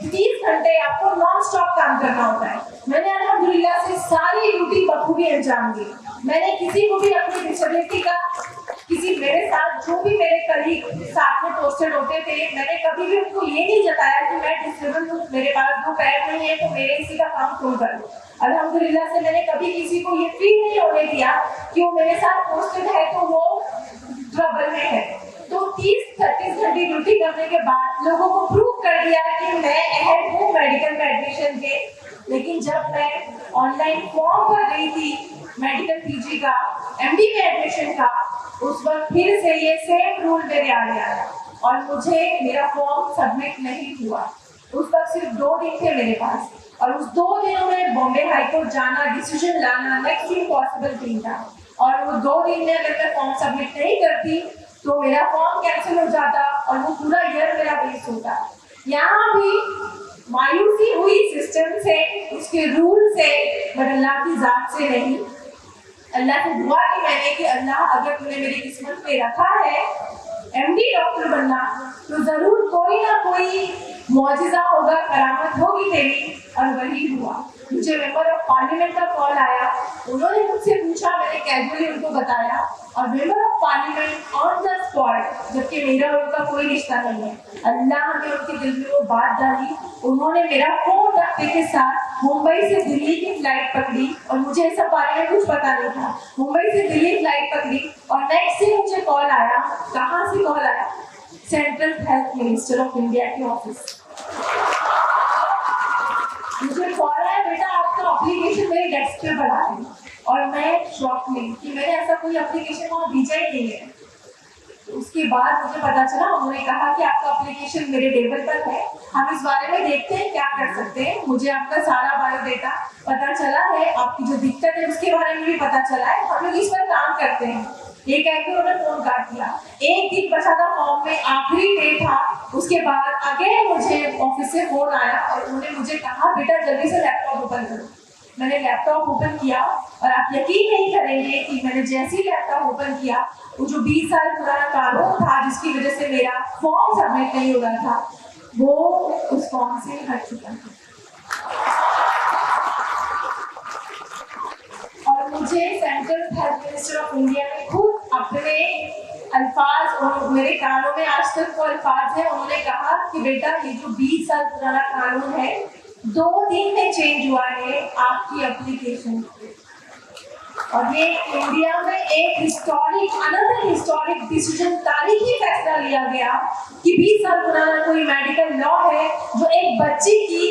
30 घंटे आपको नॉन स्टॉप काम करना होता है। मैंने अल्हम्दुलिल्लाह से सारी ड्यूटी बखूबी अंजाम दी। मैंने किसी को भी अपनी डिसेबिलिटी का, किसी मेरे साथ जो भी मेरे कलीग साथ में पोस्टेड होते थे, मैंने कभी भी उनको ये नहीं जताया कि मैं डिसेबल हूँ, मेरे पास 2 पैर नहीं है तो मेरे इसी का काम क्यों करूँ। अल्हम्दुलिल्लाह से मैंने कभी किसी को ये फील नहीं होने दिया कि वो मेरे साथ पोस्टेड है तो वो ट्रबल में है। तो 30-30 घंटे ड्यूटी करने के बाद लोगों को प्रूव कर दिया कि मैं अहल हूँ मेडिकल में एडमिशन के। लेकिन जब मैं ऑनलाइन फॉर्म भर रही थी मेडिकल पीजी का, एमडी में एडमिशन का, उस वक्त फिर से ये सेम रूल मेरे आगे आया और मुझे मेरा फॉर्म सबमिट नहीं हुआ। उस वक्त सिर्फ 2 दिन थे मेरे पास और उस 2 दिनों में बॉम्बे हाईकोर्ट जाना, डिसीजन लाना नेक्स्ट इम्पॉसिबल थिंग था। और वो 2 दिन में अगर मैं फॉर्म सबमिट नहीं करती तो मेरा फॉर्म कैंसिल हो जाता और वो पूरा ईयर मेरा वेस्ट होता। यहाँ भी मायूसी हुई सिस्टम से, उसके रूल से, बट अल्लाह की जात से नहीं। अल्लाह से दुआ की मैंने कि अल्लाह अगर तूने मेरी किस्मत में रखा है एमडी डॉक्टर बनना तो जरूर कोई ना कोई मौजिज़ा होगा, करामत होगी तेरी। और वही हुआ। मुझे मेंबर ऑफ पार्लियामेंट का कॉल आया, उन्होंने मुझसे पूछा, मैंने कैजुअली उनको बताया और member of parliament on the spot, जबकि मेरा उनका कोई रिश्ता नहीं है, अल्लाह ने उनके दिल में वो बात डाली। उन्होंने मेरा फोन रखने के साथ मुंबई से दिल्ली की फ्लाइट पकड़ी और मुझे इस बारे में कुछ पता नहीं था। मुंबई से दिल्ली फ्लाइट पकड़ी और नेक्स्ट डे मुझे कॉल आया। कहाँ से कॉल आया? Central health minister of India के ऑफिस। मुझे कॉल आया, बेटा आपका एप्लीकेशन मेरे डेस्क पे पड़ा है और मैं शॉक में कि मैंने ऐसा कोई एप्लीकेशन वहाँ भेजा ही नहीं है। उसके बाद मुझे पता चला, उन्होंने कहा कि आपका एप्लीकेशन मेरे टेबल पर है, हम इस बारे में देखते हैं क्या कर सकते हैं। मुझे आपका सारा बायोडेटा पता चला है, आपकी जो दिक्कत है उसके बारे में भी पता चला है, हम लोग इस पर काम करते हैं। ये कह के उन्होंने फोन काट दिया। एक दिन बचा था फॉर्म में, आखिरी डे था। उसके बाद अगेन मुझे ऑफिस से फोन आया और उन्होंने मुझे कहा बेटा जल्दी से लैपटॉप ओपन करो। मैंने लैपटॉप ओपन किया और आप यकीन नहीं करेंगे कि मैंने जैसे ही लैपटॉप ओपन किया, वो जो 20 साल पुराना कानून था जिसकी वजह से मेरा फॉर्म सबमिट नहीं हो रहा था, वो उस फॉर्म से हट चुका था। और मुझे central health minister of India ने खुद अपने अल्फाज, और मेरे कानों में आज तक वो अल्फाज है, उन्होंने कहा कि बेटा ये जो 20 साल पुराना कानून है 2 दिन में चेंज हुआ है आपकी एप्लीकेशन। और ये इंडिया में एक हिस्टोरिक डिसीजन, तारीखी फैसला लिया गया कि 20 साल पुराना कोई मेडिकल लॉ है जो एक बच्ची की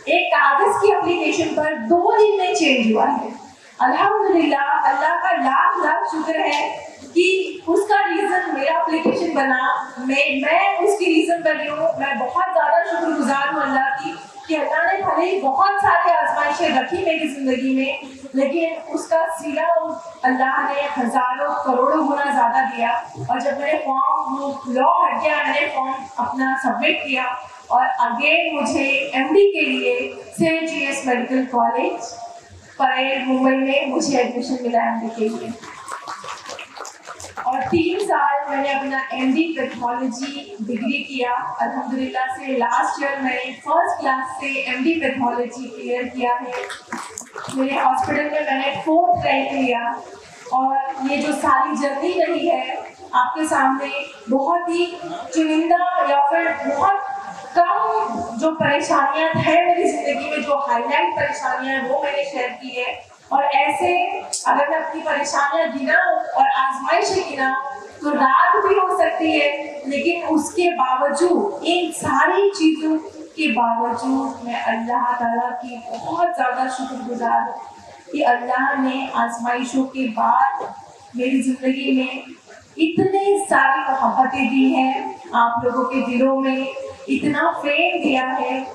एक कागज की एप्लीकेशन पर 2 दिन में चेंज हुआ है। अल्हम्दुलिल्लाह, अल्लाह का लाख लाख शुक्र है कि उसका रीजन मेरा एप्लीकेशन बना, मैं उसकी रीजन बनी हूँ। मैं बहुत ज्यादा शुक्रगुजार हूँ अल्लाह की कि अल्लाह ने भले ही बहुत सारी आजमाइशें रखी मेरी जिंदगी में, लेकिन उसका सिला अल्लाह ने हजारों करोड़ों गुना ज्यादा दिया। और जब मैंने फॉर्म लॉ हट गया, मैंने फॉर्म अपना सबमिट किया और अगेन मुझे एमडी के लिए saint GS medical college Parel Mumbai में मुझे एडमिशन मिला एमडी के लिए। और 3 साल मैंने अपना एमडी पैथोलॉजी डिग्री किया। अल्हम्दुलिल्लाह से लास्ट ईयर मैंने फर्स्ट क्लास से एमडी पैथोलॉजी क्लियर किया है। मेरे हॉस्पिटल में मैंने 4th रैंक लिया। और ये जो सारी जर्नी रही है आपके सामने, बहुत ही चुनिंदा या फिर बहुत कम जो परेशानियां हैं मेरी जिंदगी में, जो हाईलाइट परेशानियां हैं वो मैंने शेयर की है। और ऐसे अगर मैं अपनी परेशानियां गिनाऊं और आजमाइशें गिनाऊं तो रात भी हो सकती है, लेकिन उसके बावजूद, इन सारी चीजों के बावजूद मैं अल्लाह ताला की बहुत ज्यादा शुक्रगुजार हूँ कि अल्लाह ने आजमाइशों के बाद मेरी जिंदगी में इतने सारी मोहब्बतें दी हैं, आप लोगों के दिलों में इतना प्रेम दिया है,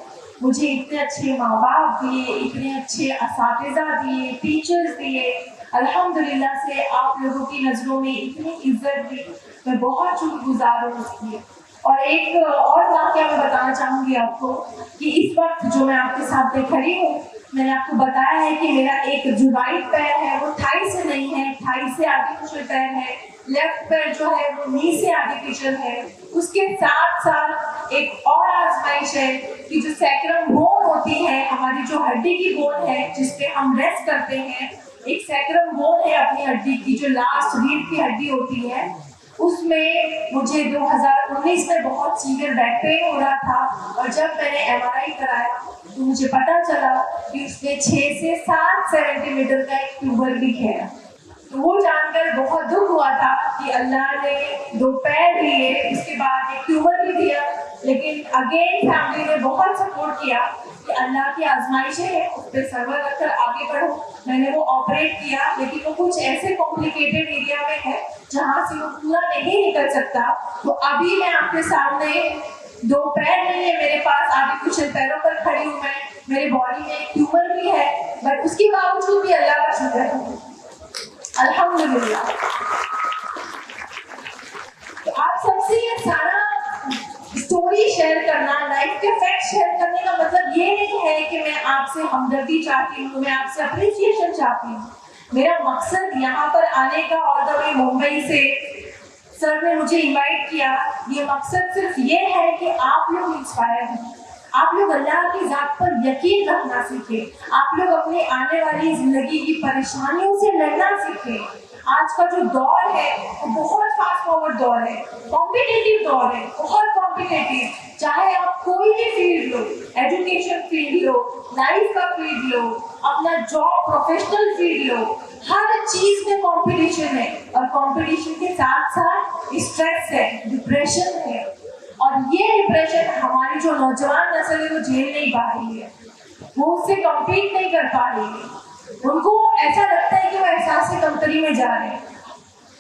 मुझे इतने अच्छे माँ बाप दिए, इतने अच्छे असातिज़ा दिए, टीचर्स दिए। अल्हम्दुलिल्लाह से आप लोगों की नज़रों में इतनी इज्जत दी, मैं बहुत शुक्रगुजार हूँ उसकी। और एक और वाक़या मैं बताना चाहूँगी आपको कि इस वक्त जो मैं आपके सामने खड़ी हूँ, मैंने आपको बताया है कि मेरा एक जो राइट पैर है वो थाई से नहीं है, थाई से आर्टिफिशियल पैर है। लेफ्ट पैर जो है वो नी से आर्टिफिशियल है। उसके साथ साथ एक और आजमाइश है कि जो सैक्रम बोन होती है, हमारी जो हड्डी की बोन है जिसपे हम रेस्ट करते हैं, एक सैक्रम बोन है अपनी हड्डी की, जो लास्ट रीढ़ की हड्डी होती है, उसमें मुझे 2019 में बहुत सीवियर बैक पेन हो रहा था। और जब मैंने एमआरआई कराया तो मुझे पता चला कि उसमें 6 से 7 सेंटीमीटर का एक ट्यूमर भी है। तो वो जानकर बहुत दुख हुआ था कि अल्लाह ने 2 पैर दिए, उसके बाद एक ट्यूमर भी दिया। लेकिन अगेन फैमिली ने बहुत सपोर्ट किया कि अल्लाह की आजमाइशें हैं, उस पर सब्र रखकर आगे बढ़ो। मैंने वो ऑपरेट किया, लेकिन वो कुछ ऐसे कॉम्प्लिकेटेड एरिया में है जहाँ से वो पूरा नहीं निकल सकता। तो अभी मैं आपके सामने 2 पैर नहीं है मेरे पास, आर्टिफिशियल पैरों पर खड़ी हूँ मैं, मेरे बॉडी में एक ट्यूमर भी है, बट उसके बावजूद भी अल्लाह का शुक्र है, अल्हम्दुलिल्लाह। तो आप सबसे ये सारा स्टोरी शेयर करना, लाइफ के फैक्ट शेयर करने का मतलब ये नहीं है कि मैं आपसे हमदर्दी चाहती हूँ, मैं आपसे अप्रिसिएशन चाहती हूँ। मेरा मकसद यहाँ पर आने का, ऑल द वे मुंबई से सर ने मुझे इनवाइट किया, ये मकसद सिर्फ ये है कि आप लोग इंस्पायर हों, आप लोग अल्लाह की ज़ात पर यकीन रखना सीखें, आप लोग अपने आने वाली जिंदगी की परेशानियों से लड़ना सीखें। आज का जो दौर है वो बहुत फास्ट फॉरवर्ड दौर है, कॉम्पिटिटिव दौर है, बहुत कॉम्पिटिटिव। चाहे आप कोई भी फील्ड लो, एजुकेशन फील्ड लो, लाइफ का फील्ड लो, अपना जॉब प्रोफेशनल फील्ड लो, हर चीज में कंपटीशन है। और कंपटीशन के साथ साथ स्ट्रेस है, डिप्रेशन है। और ये डिप्रेशन हमारी जो नौजवान नस्ल है वो झेल नहीं पा रही है, वो उससे कम्पीट नहीं कर पा रही है। उनको ऐसा लगता है कि वो एहसास कमतरी में जा रहे हैं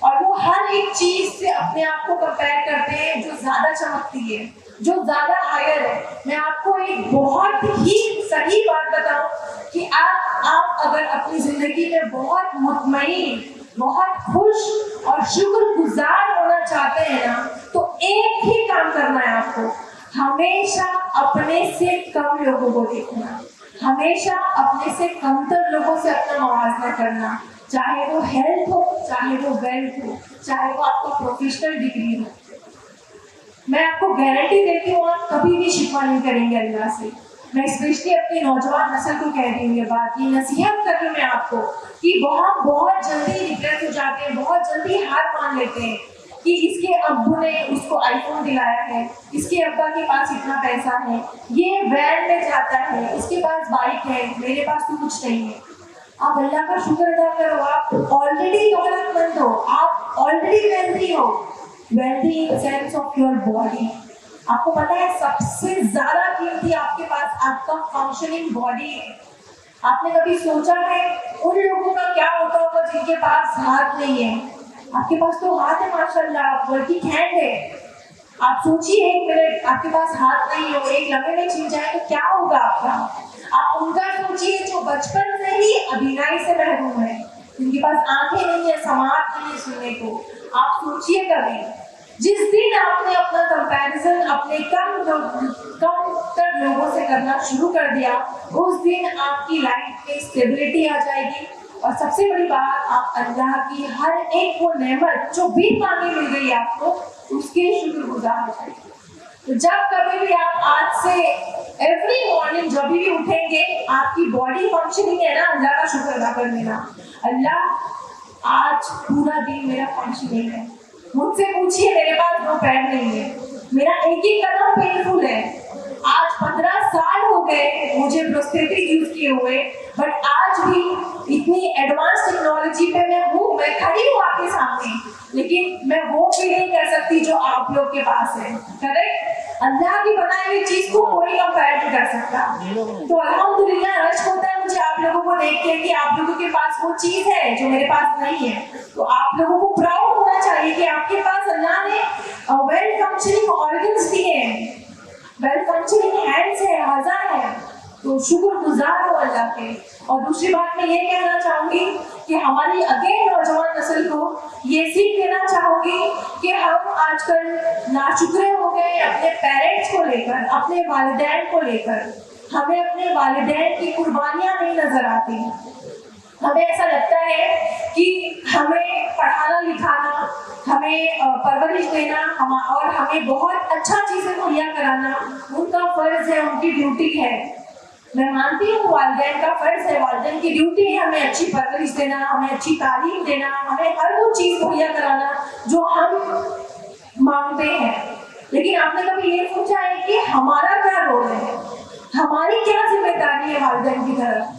और वो हर एक चीज से अपने आप को कंपेयर करते हैं जो ज्यादा चमकती है, जो ज्यादा हायर है। मैं आपको एक बहुत ही सही बात बताऊं कि आप अगर अपनी जिंदगी में बहुत मुतमईन, बहुत खुश और शुक्रगुजार होना चाहते हैं ना, तो एक ही काम करना है आपको, हमेशा अपने से कम लोगों को देखना, हमेशा अपने से कमतर लोगों से अपना मुआवजा करना, चाहे वो हेल्थ हो, चाहे वो वेल्थ हो, चाहे वो आपका प्रोफेशनल डिग्री हो। मैं आपको गारंटी देती हूँ आप कभी भी शिकवा नहीं करेंगे अल्लाह से। मैं स्पेशली अपनी नौजवान नस्ल को कह रही हूँ ये बात, ये नसीहत कर रही हूँ मैं आपको कि बहुत जल्दी रिग्रेट हो जाते हैं, बहुत जल्दी हार मान लेते हैं कि इसके अब्बू ने उसको आईफोन दिलाया है, इसके अब्बा के पास इतना पैसा है, ये वैन में जाता है, इसके पास बाइक है, मेरे पास तो कुछ नहीं है। आप अल्लाह का शुक्र अदा करो, आप ऑलरेडी दौलतमंद हो, आप ऑलरेडी वेल्दी हो। Wealthy in sense of your body. आपको पता है सबसे ज्यादा कीमती आपके पास आपका फंक्शनिंग बॉडी है। आपने कभी सोचा है उन लोगों का क्या होता होगा जिनके पास हाथ नहीं है? आपके पास तो हाथ है माशाल्लाह, वर्किंग हैंड है। आप सोचिए एक मिनट, आपके पास हाथ नहीं हो, एक लम्हे में छिल जाए तो क्या होगा आपका? आप उनका सोचिए जो बचपन से ही अभिनय से महरूम है, जिनके पास आंखें नहीं है, समात नहीं है सुनने को। आप सोचिए कभी जिस दिन आपने अपना कंपैरिजन अपने कमतर लोगों से करना शुरू कर दिया, उस दिन आपकी लाइफ में स्टेबिलिटी आ जाएगी। और सबसे बड़ी बात, आप अल्लाह की हर एक वो नेमत जो भी मांगी मिल गई आपको, उसके शुक्रगुजार हो जाएगी। तो जब कभी भी आप आज से एवरी मॉर्निंग जब भी उठेंगे, आपकी बॉडी फंक्शनिंग है ना, अल्लाह का शुक्र अदा कर देना, अल्लाह आज पूरा दिन मेरा फंक्शनिंग है। मुझसे पूछिए, मेरे पास 2 पैर नहीं है, मेरा एक ही कदम पेनफुल है। आज 15 साल हो गए मुझे प्रोस्थेटिक यूज किए हुए, बट आज भी इतनी एडवांस टेक्नोलॉजी पे मैं खड़ी हूँ आपके सामने, लेकिन मैं वो फील नहीं कर सकती जो आप लोग के पास है। करेक्ट? अल्लाह की बनाई हुई चीज को कोई कंपेयर नहीं कर सकता। तो अल्हम्दुलिल्लाह रश होता है मुझे आप लोगों को देख के कि आप लोगों के पास वो चीज है जो मेरे पास नहीं है। तो आप लोगों को प्राउड होना चाहिए कि आपके पास अल्लाह ने वेल फंक्शनिंग ऑर्गन्स दिए हैं, वेल फंक्शनिंग हैंड्स है, मजा है। तो शुक्रगुजार हो अल्लाह के। और दूसरी बात मैं ये कहना चाहूंगी कि हमारी अगेन नौजवान नस्ल को ये सीख देना चाहूंगी कि हम आजकल नाशुक्रे हो गए अपने पेरेंट्स को लेकर, अपने वालिदैन को लेकर। हमें अपने वालिदैन की कुर्बानियां नहीं नजर आती। हमें ऐसा लगता है कि हमें पढ़ाना लिखाना, हमें परवरिश देना और हमें बहुत अच्छा चीजें मुहैया कराना उनका फर्ज है, उनकी ड्यूटी है। मैं मानती हूँ वालिदैन का फर्ज है, वालिदैन की ड्यूटी है हमें अच्छी परवरिश देना, हमें अच्छी तालीम देना, हमें हर वो चीज मुहैया कराना जो हम मांगते हैं। लेकिन आपने कभी ये सोचा है कि हमारा क्या रोल है, हमारी क्या जिम्मेदारी है वालिदैन की तरफ?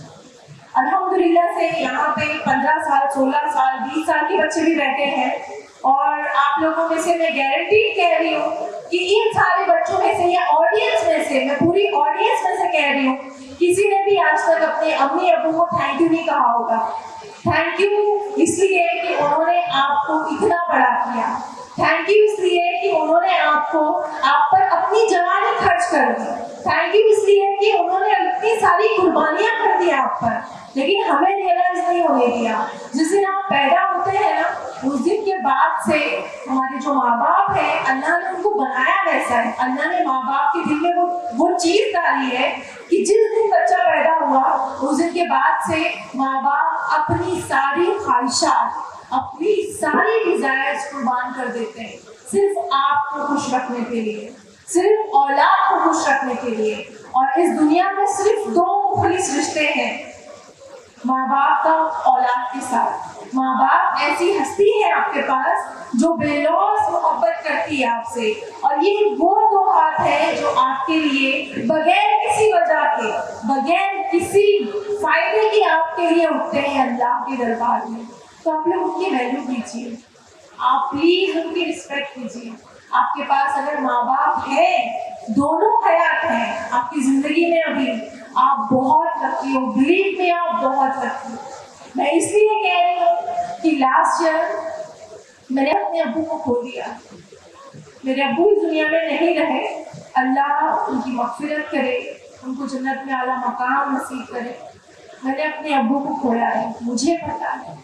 अल्हम्दुलिल्लाह से यहाँ पे 15 साल, 16 साल, 20 साल के बच्चे भी बैठे हैं और आप लोगों में से मैं गारंटी कह रही हूँ कि इन सारे बच्चों में से या ऑडियंस में से, मैं पूरी ऑडियंस में से कह रही हूँ, किसी ने भी आज तक अपने अम्मी अबू को थैंक यू नहीं कहा होगा। थैंक यू इसलिए कि उन्होंने आपको इतना बड़ा किया, थैंक यू इसलिए कि उन्होंने आपको आप पर अपनी जवानी खर्च कर दी, थैंक यू इसलिए कि उन्होंने इतनी सारी कुर्बानियां कर दी आप पर, लेकिन हमें रियलाइज नहीं होने दिया। जिस दिन आप पैदा होते हैं ना, उस दिन के बाद से हमारे जो माँ बाप हैं, अल्लाह ने उनको बनाया वैसा है। अल्लाह ने माँ बाप के दिल में वो चीज डाली है कि जिस दिन बच्चा पैदा हुआ, उस दिन के बाद से माँ बाप अपनी सारी ख्वाहिशात, अपनी सारी डिजायर्स कुर्बान कर देते हैं, सिर्फ आपको खुश रखने के लिए, सिर्फ औलाद को खुश रखने के लिए। और इस दुनिया में सिर्फ 2 मुखलिस रिश्ते हैं, माँ बाप का औलाद के साथ। माँ बाप ऐसी हस्ती है आपके पास जो बेलौस मोहब्बत करती है आपसे, और ये वो 2 हाथ है जो आपके लिए बगैर किसी वजह के, बगैर किसी फायदे के आपके लिए उठते हैं अल्लाह के दरबार में। तो आप लोग उनकी वैल्यू कीजिए, आप प्लीज उनकी रिस्पेक्ट कीजिए। आपके पास अगर माँ बाप है, दोनों हयात हैं आपकी जिंदगी में, अभी आप बहुत लकी हो, बिलीव में आप बहुत लकी हो। मैं इसलिए कह रही हूँ कि लास्ट ईयर मैंने अपने अब्बू को खो दिया। मेरे अब्बू इस दुनिया में नहीं रहे, अल्लाह उनकी मग़फ़िरत करे, उनको जन्नत में आला मकाम नसीब करे। मैंने अपने अब्बू को खोया है। मुझे पता है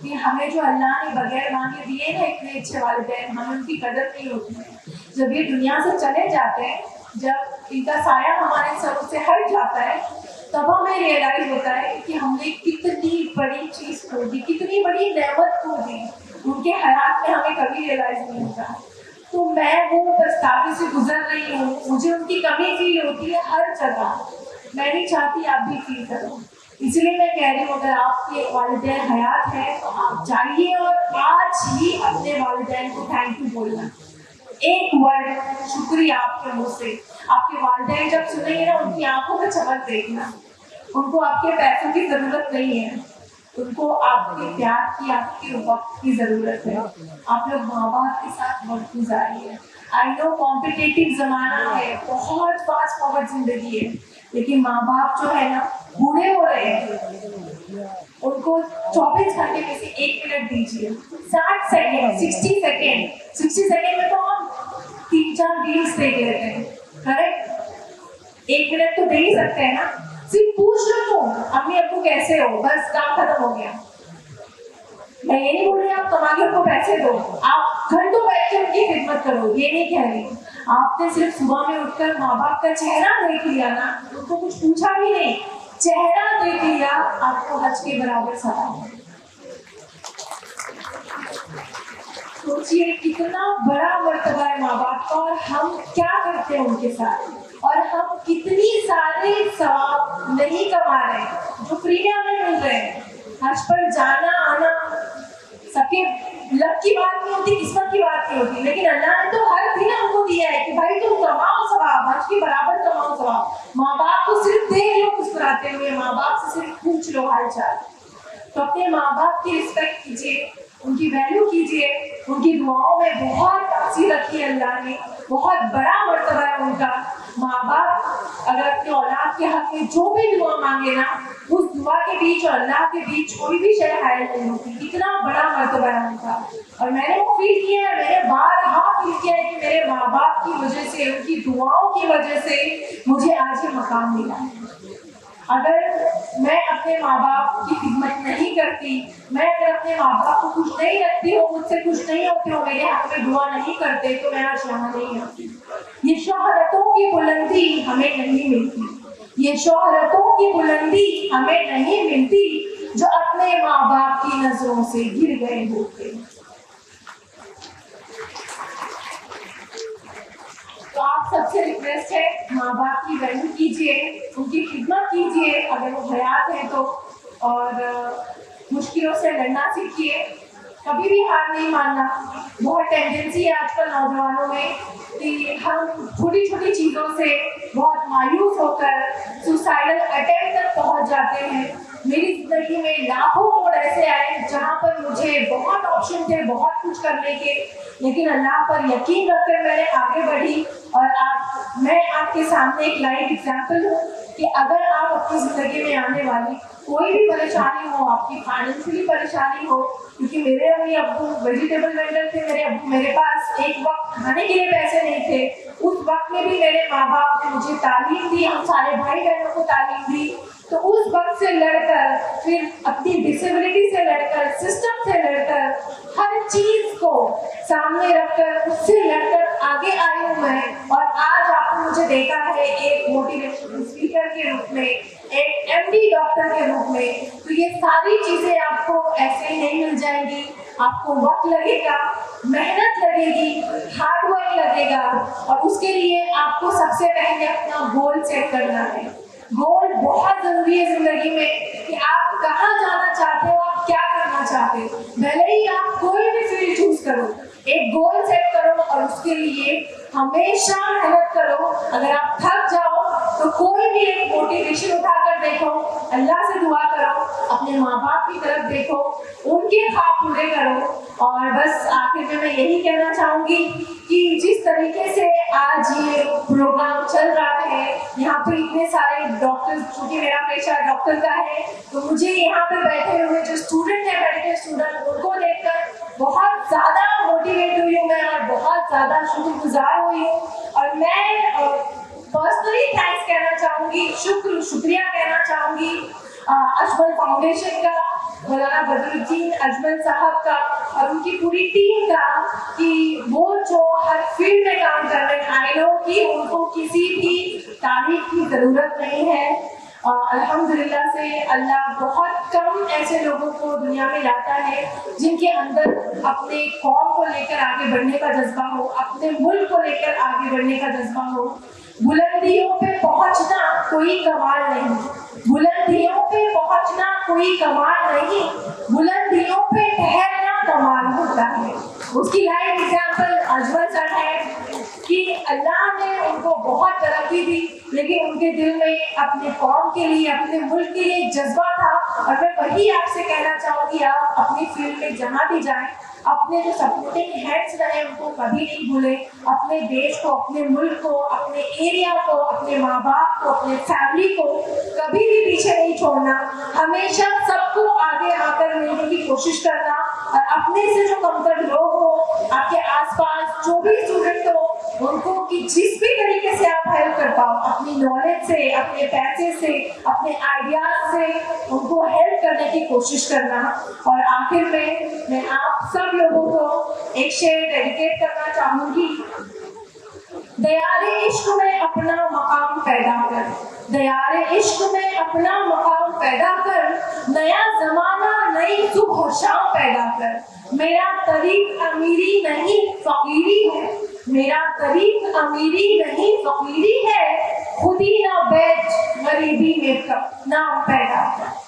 कि हमें जो अल्लाह ने बगैर मांगे दिए ना इतने अच्छे वालिदैन, हमें उनकी कदर नहीं होती है। जब ये दुनिया से चले जाते हैं, जब इनका साया हमारे सरों से हट जाता है, तब हमें रियलाइज होता है कि हमने कितनी बड़ी चीज़ खो दी, कितनी बड़ी नेमत खो दी। उनके हयात में हमें कभी रियलाइज नहीं होता। तो मैं वो पछतावे से गुजर रही हूँ, मुझे उनकी कमी फील होती है हर जगह। मैं नहीं चाहती आप भी फील करो, इसलिए मैं कह रही हूँ अगर आपके वालिदैन हयात है तो आप जाइए और आज ही अपने वालिदैन को थैंक यू बोलना। एक वर्ड शुक्रिया आपके मुँह से। आपके वालिदैन जब सुनेंगे ना, उनकी आंखों में चमक देखना। उनको आपके पैसों की जरूरत नहीं है, उनको आपके प्यार की, आपके वक्त की जरूरत है। आप लोग माँ बाप के साथ वक्त गुजारिए। आई नो कॉम्पिटिटिव जमाना है, बहुत फास्ट फॉरवर्ड जिंदगी है, लेकिन माँ बाप जो है ना बूढ़े हो रहे हैं, उनको 24 घंटे में से 1 मिनट दीजिए। 60 सेकेंड 60 सेकेंड में तो हम 3-4 रील्स देख लेते हैं, करेक्ट? 1 मिनट तो दे ही सकते हैं ना। सिर्फ पूछ लो तुम अम्मी अब्बू कैसे हो, बस काम खत्म हो गया। मैं ये नहीं बोल रही आप कमा के उनको पैसे दो, आप घंटों बैठ के उनकी खिदमत करो, ये नहीं कह रही। आपने सिर्फ सुबह में उठकर माँ बाप का चेहरा देख लिया ना, उनको कुछ पूछा भी नहीं, चेहरा देख लिया, आपको हज के बराबर सवाब है। सोचिए कितना बड़ा मर्तबा है माँ बाप का, और हम क्या करते हैं उनके साथ, और हम कितनी सारे सवाब नहीं कमा रहे जो फ्री में हमें मिल रहे हैं। हज पर जाना आना सबके लक की बात नहीं होती, किस्मत की बात नहीं होती, लेकिन अल्लाह ने तो हर दिन हमको दिया है कि भाई तुम कमाओ सवाब, हज के बराबर कमाओ सवाब। माँ बाप को सिर्फ देख लो मुस्कुराते हुए, माँ बाप से सिर्फ पूछ लो हाल चाल। तो अपने माँ बाप की रिस्पेक्ट कीजिए, उनकी वैल्यू कीजिए, उनकी दुआओं में बहुत तासीर रखी है अल्लाह ने, बहुत बड़ा मर्तबा है उनका। माँ बाप अगर अपनी औलाद के हक में जो भी दुआ मांगे ना, उस दुआ के बीच और अल्लाह के बीच कोई भी शय हायल नहीं होती। इतना बड़ा मर्तबा है उनका, और मैंने वो फील किया है, मैंने बारहा फील किया है कि मेरे माँ बाप की वजह से, उनकी दुआओं की वजह से मुझे आज ये मकाम मिला है। अगर मैं अपने माँ बाप की खिदमत नहीं करती, मैं अगर अपने माँ बाप को खुश नहीं रखती हो, मुझसे खुश नहीं होती हो, मेरे हक में दुआ नहीं करते, तो मैं आज यहाँ नहीं आती। ये शोहरतों की बुलंदी हमें नहीं मिलती, ये शोहरतों की बुलंदी हमें नहीं मिलती जो अपने माँ बाप की नजरों से गिर गए होते। तो आप सबसे रिक्वेस्ट है, माँ बाप की वैल्यू कीजिए, उनकी खिदमत कीजिए अगर वो हयात है तो, और मुश्किलों से लड़ना सीखिए, कभी भी हार नहीं मानना। बहुत टेंडेंसी है आजकल नौजवानों में कि हम छोटी छोटी चीज़ों से बहुत मायूस होकर सुसाइडल अटेम्प्ट तक पहुंच जाते हैं। मेरी जिंदगी में लाखों मोड़ ऐसे आए जहाँ पर मुझे बहुत ऑप्शन थे बहुत कुछ करने के, लेकिन अल्लाह पर यकीन रखकर मैंने आगे बढ़ी। और आज मैं आपके सामने एक लाइव एग्जाम्पल हूँ कि अगर आप अपनी जिंदगी में आने वाली कोई भी परेशानी हो, आपकी फाइनेंशियली परेशानी हो, क्योंकि मेरे अम्मी अब्बू वेजिटेबल वेंडर थे, मेरे पास एक वक्त खाने के लिए पैसे नहीं थे, उस वक्त में भी मेरे माँ बाप ने मुझे तालीम दी, हम सारे भाई बहनों को तालीम दी। तो उस वक्त से लड़कर, फिर अपनी डिसेबिलिटी से लड़कर, सिस्टम से लड़कर, हर चीज को सामने रखकर, उससे लड़कर आगे आई हूँ मैं। और आज आपने मुझे देखा है एक मोटिवेशनल स्पीकर के रूप में, एक एमडी डॉक्टर के रूप में। तो ये सारी चीजें आपको ऐसे ही नहीं मिल जाएंगी, आपको वक्त लगेगा, मेहनत लगेगी, हार्ड वर्क लगेगा, और उसके लिए आपको सबसे पहले अपना गोल सेट करना है। गोल बहुत जरूरी है जिंदगी में कि आप कहाँ जाना चाहते हो, आप क्या करना चाहते हो। भले ही आप कोई भी फील्ड चूज करो, एक गोल सेट करो और उसके लिए हमेशा मेहनत करो। अगर आप थक जाओ तो कोई भी एक मोटिवेशन उठाकर देखो, अल्लाह से दुआ करो, अपने माँ बाप की तरफ देखो, उनके ख्वाब पूरे करो। और बस आखिर में मैं यही कहना चाहूंगी कि जिस तरीके से आज ये प्रोग्राम चल रहा है, यहाँ पे इतने सारे डॉक्टर, चूंकि मेरा पेशा डॉक्टर का है, तो मुझे यहाँ पे बैठे हुए जो स्टूडेंट है, मेडिकल स्टूडेंट, उनको देखकर बहुत ज्यादा मोटिवेट हुई हूँ मैं और बहुत ज्यादा शुक्रगुजार हुई हूँ। और मैं पर्सनली थैंक्स कहना चाहूंगी, शुक्रिया कहना चाहूंगी अजमल फाउंडेशन का, मौलाना बदरुद्दीन अजमल साहब का और उनकी पूरी टीम का, कि वो जो हर फील्ड में काम कर रहे हैं। आई नो कि उनको किसी भी तारीफ की जरूरत नहीं है। अल्हम्दुलिल्लाह से अल्लाह बहुत कम ऐसे लोगों को दुनिया में लाता है जिनके अंदर अपने कौम को लेकर आगे बढ़ने का जज्बा हो, अपने मुल्क को लेकर आगे बढ़ने का जज्बा हो। बुलंदियों पे पहुंचना कोई कमाल नहीं, बुलंदियों पे पहुंचना कोई कमाल नहीं, बुलंदियों पे ठहरना कमाल होता है। उसकी लाइव एग्जाम्पल अजमल सर है कि अल्लाह ने उनको बहुत तरक्की दी, लेकिन उनके दिल में अपने कौम के लिए, अपने मुल्क के लिए जज्बा था। और मैं वही आपसे कहना चाहूंगी, आप अपनी फील्ड में जहाँ भी जाएं, अपने जो सपोर्टिंग हैंड्स रहे उनको कभी नहीं भूले। अपने देश को, अपने मुल्क को, अपने एरिया को, अपने माँ बाप को, अपने फैमिली को कभी भी पीछे नहीं छोड़ना। हमेशा सबको आगे आकर मिलने की कोशिश करना। और अपने से जो कमतर लोग हो, आपके आसपास जो भी स्टूडेंट हो, उनको कि जिस भी तरीके से आप हेल्प कर पाओ, अपनी नॉलेज से, अपने पैसे से, अपने आइडियाज से उनको हेल्प करने की कोशिश करना। और आखिर में मैं आप सब लोगों को एक शेर डेडिकेट करना चाहूंगी। दयारे इश्क में अपना मकाम पैदा कर, दयारे इश्क में अपना मकाम पैदा कर, नया जमाना नई सुबह शाम पैदा कर। मेरा तरीक अमीरी नहीं फकीरी है, मेरा तरीक अमीरी नहीं फकीरी है, खुदी ना बैठ गरीबी में नाम पैदा कर।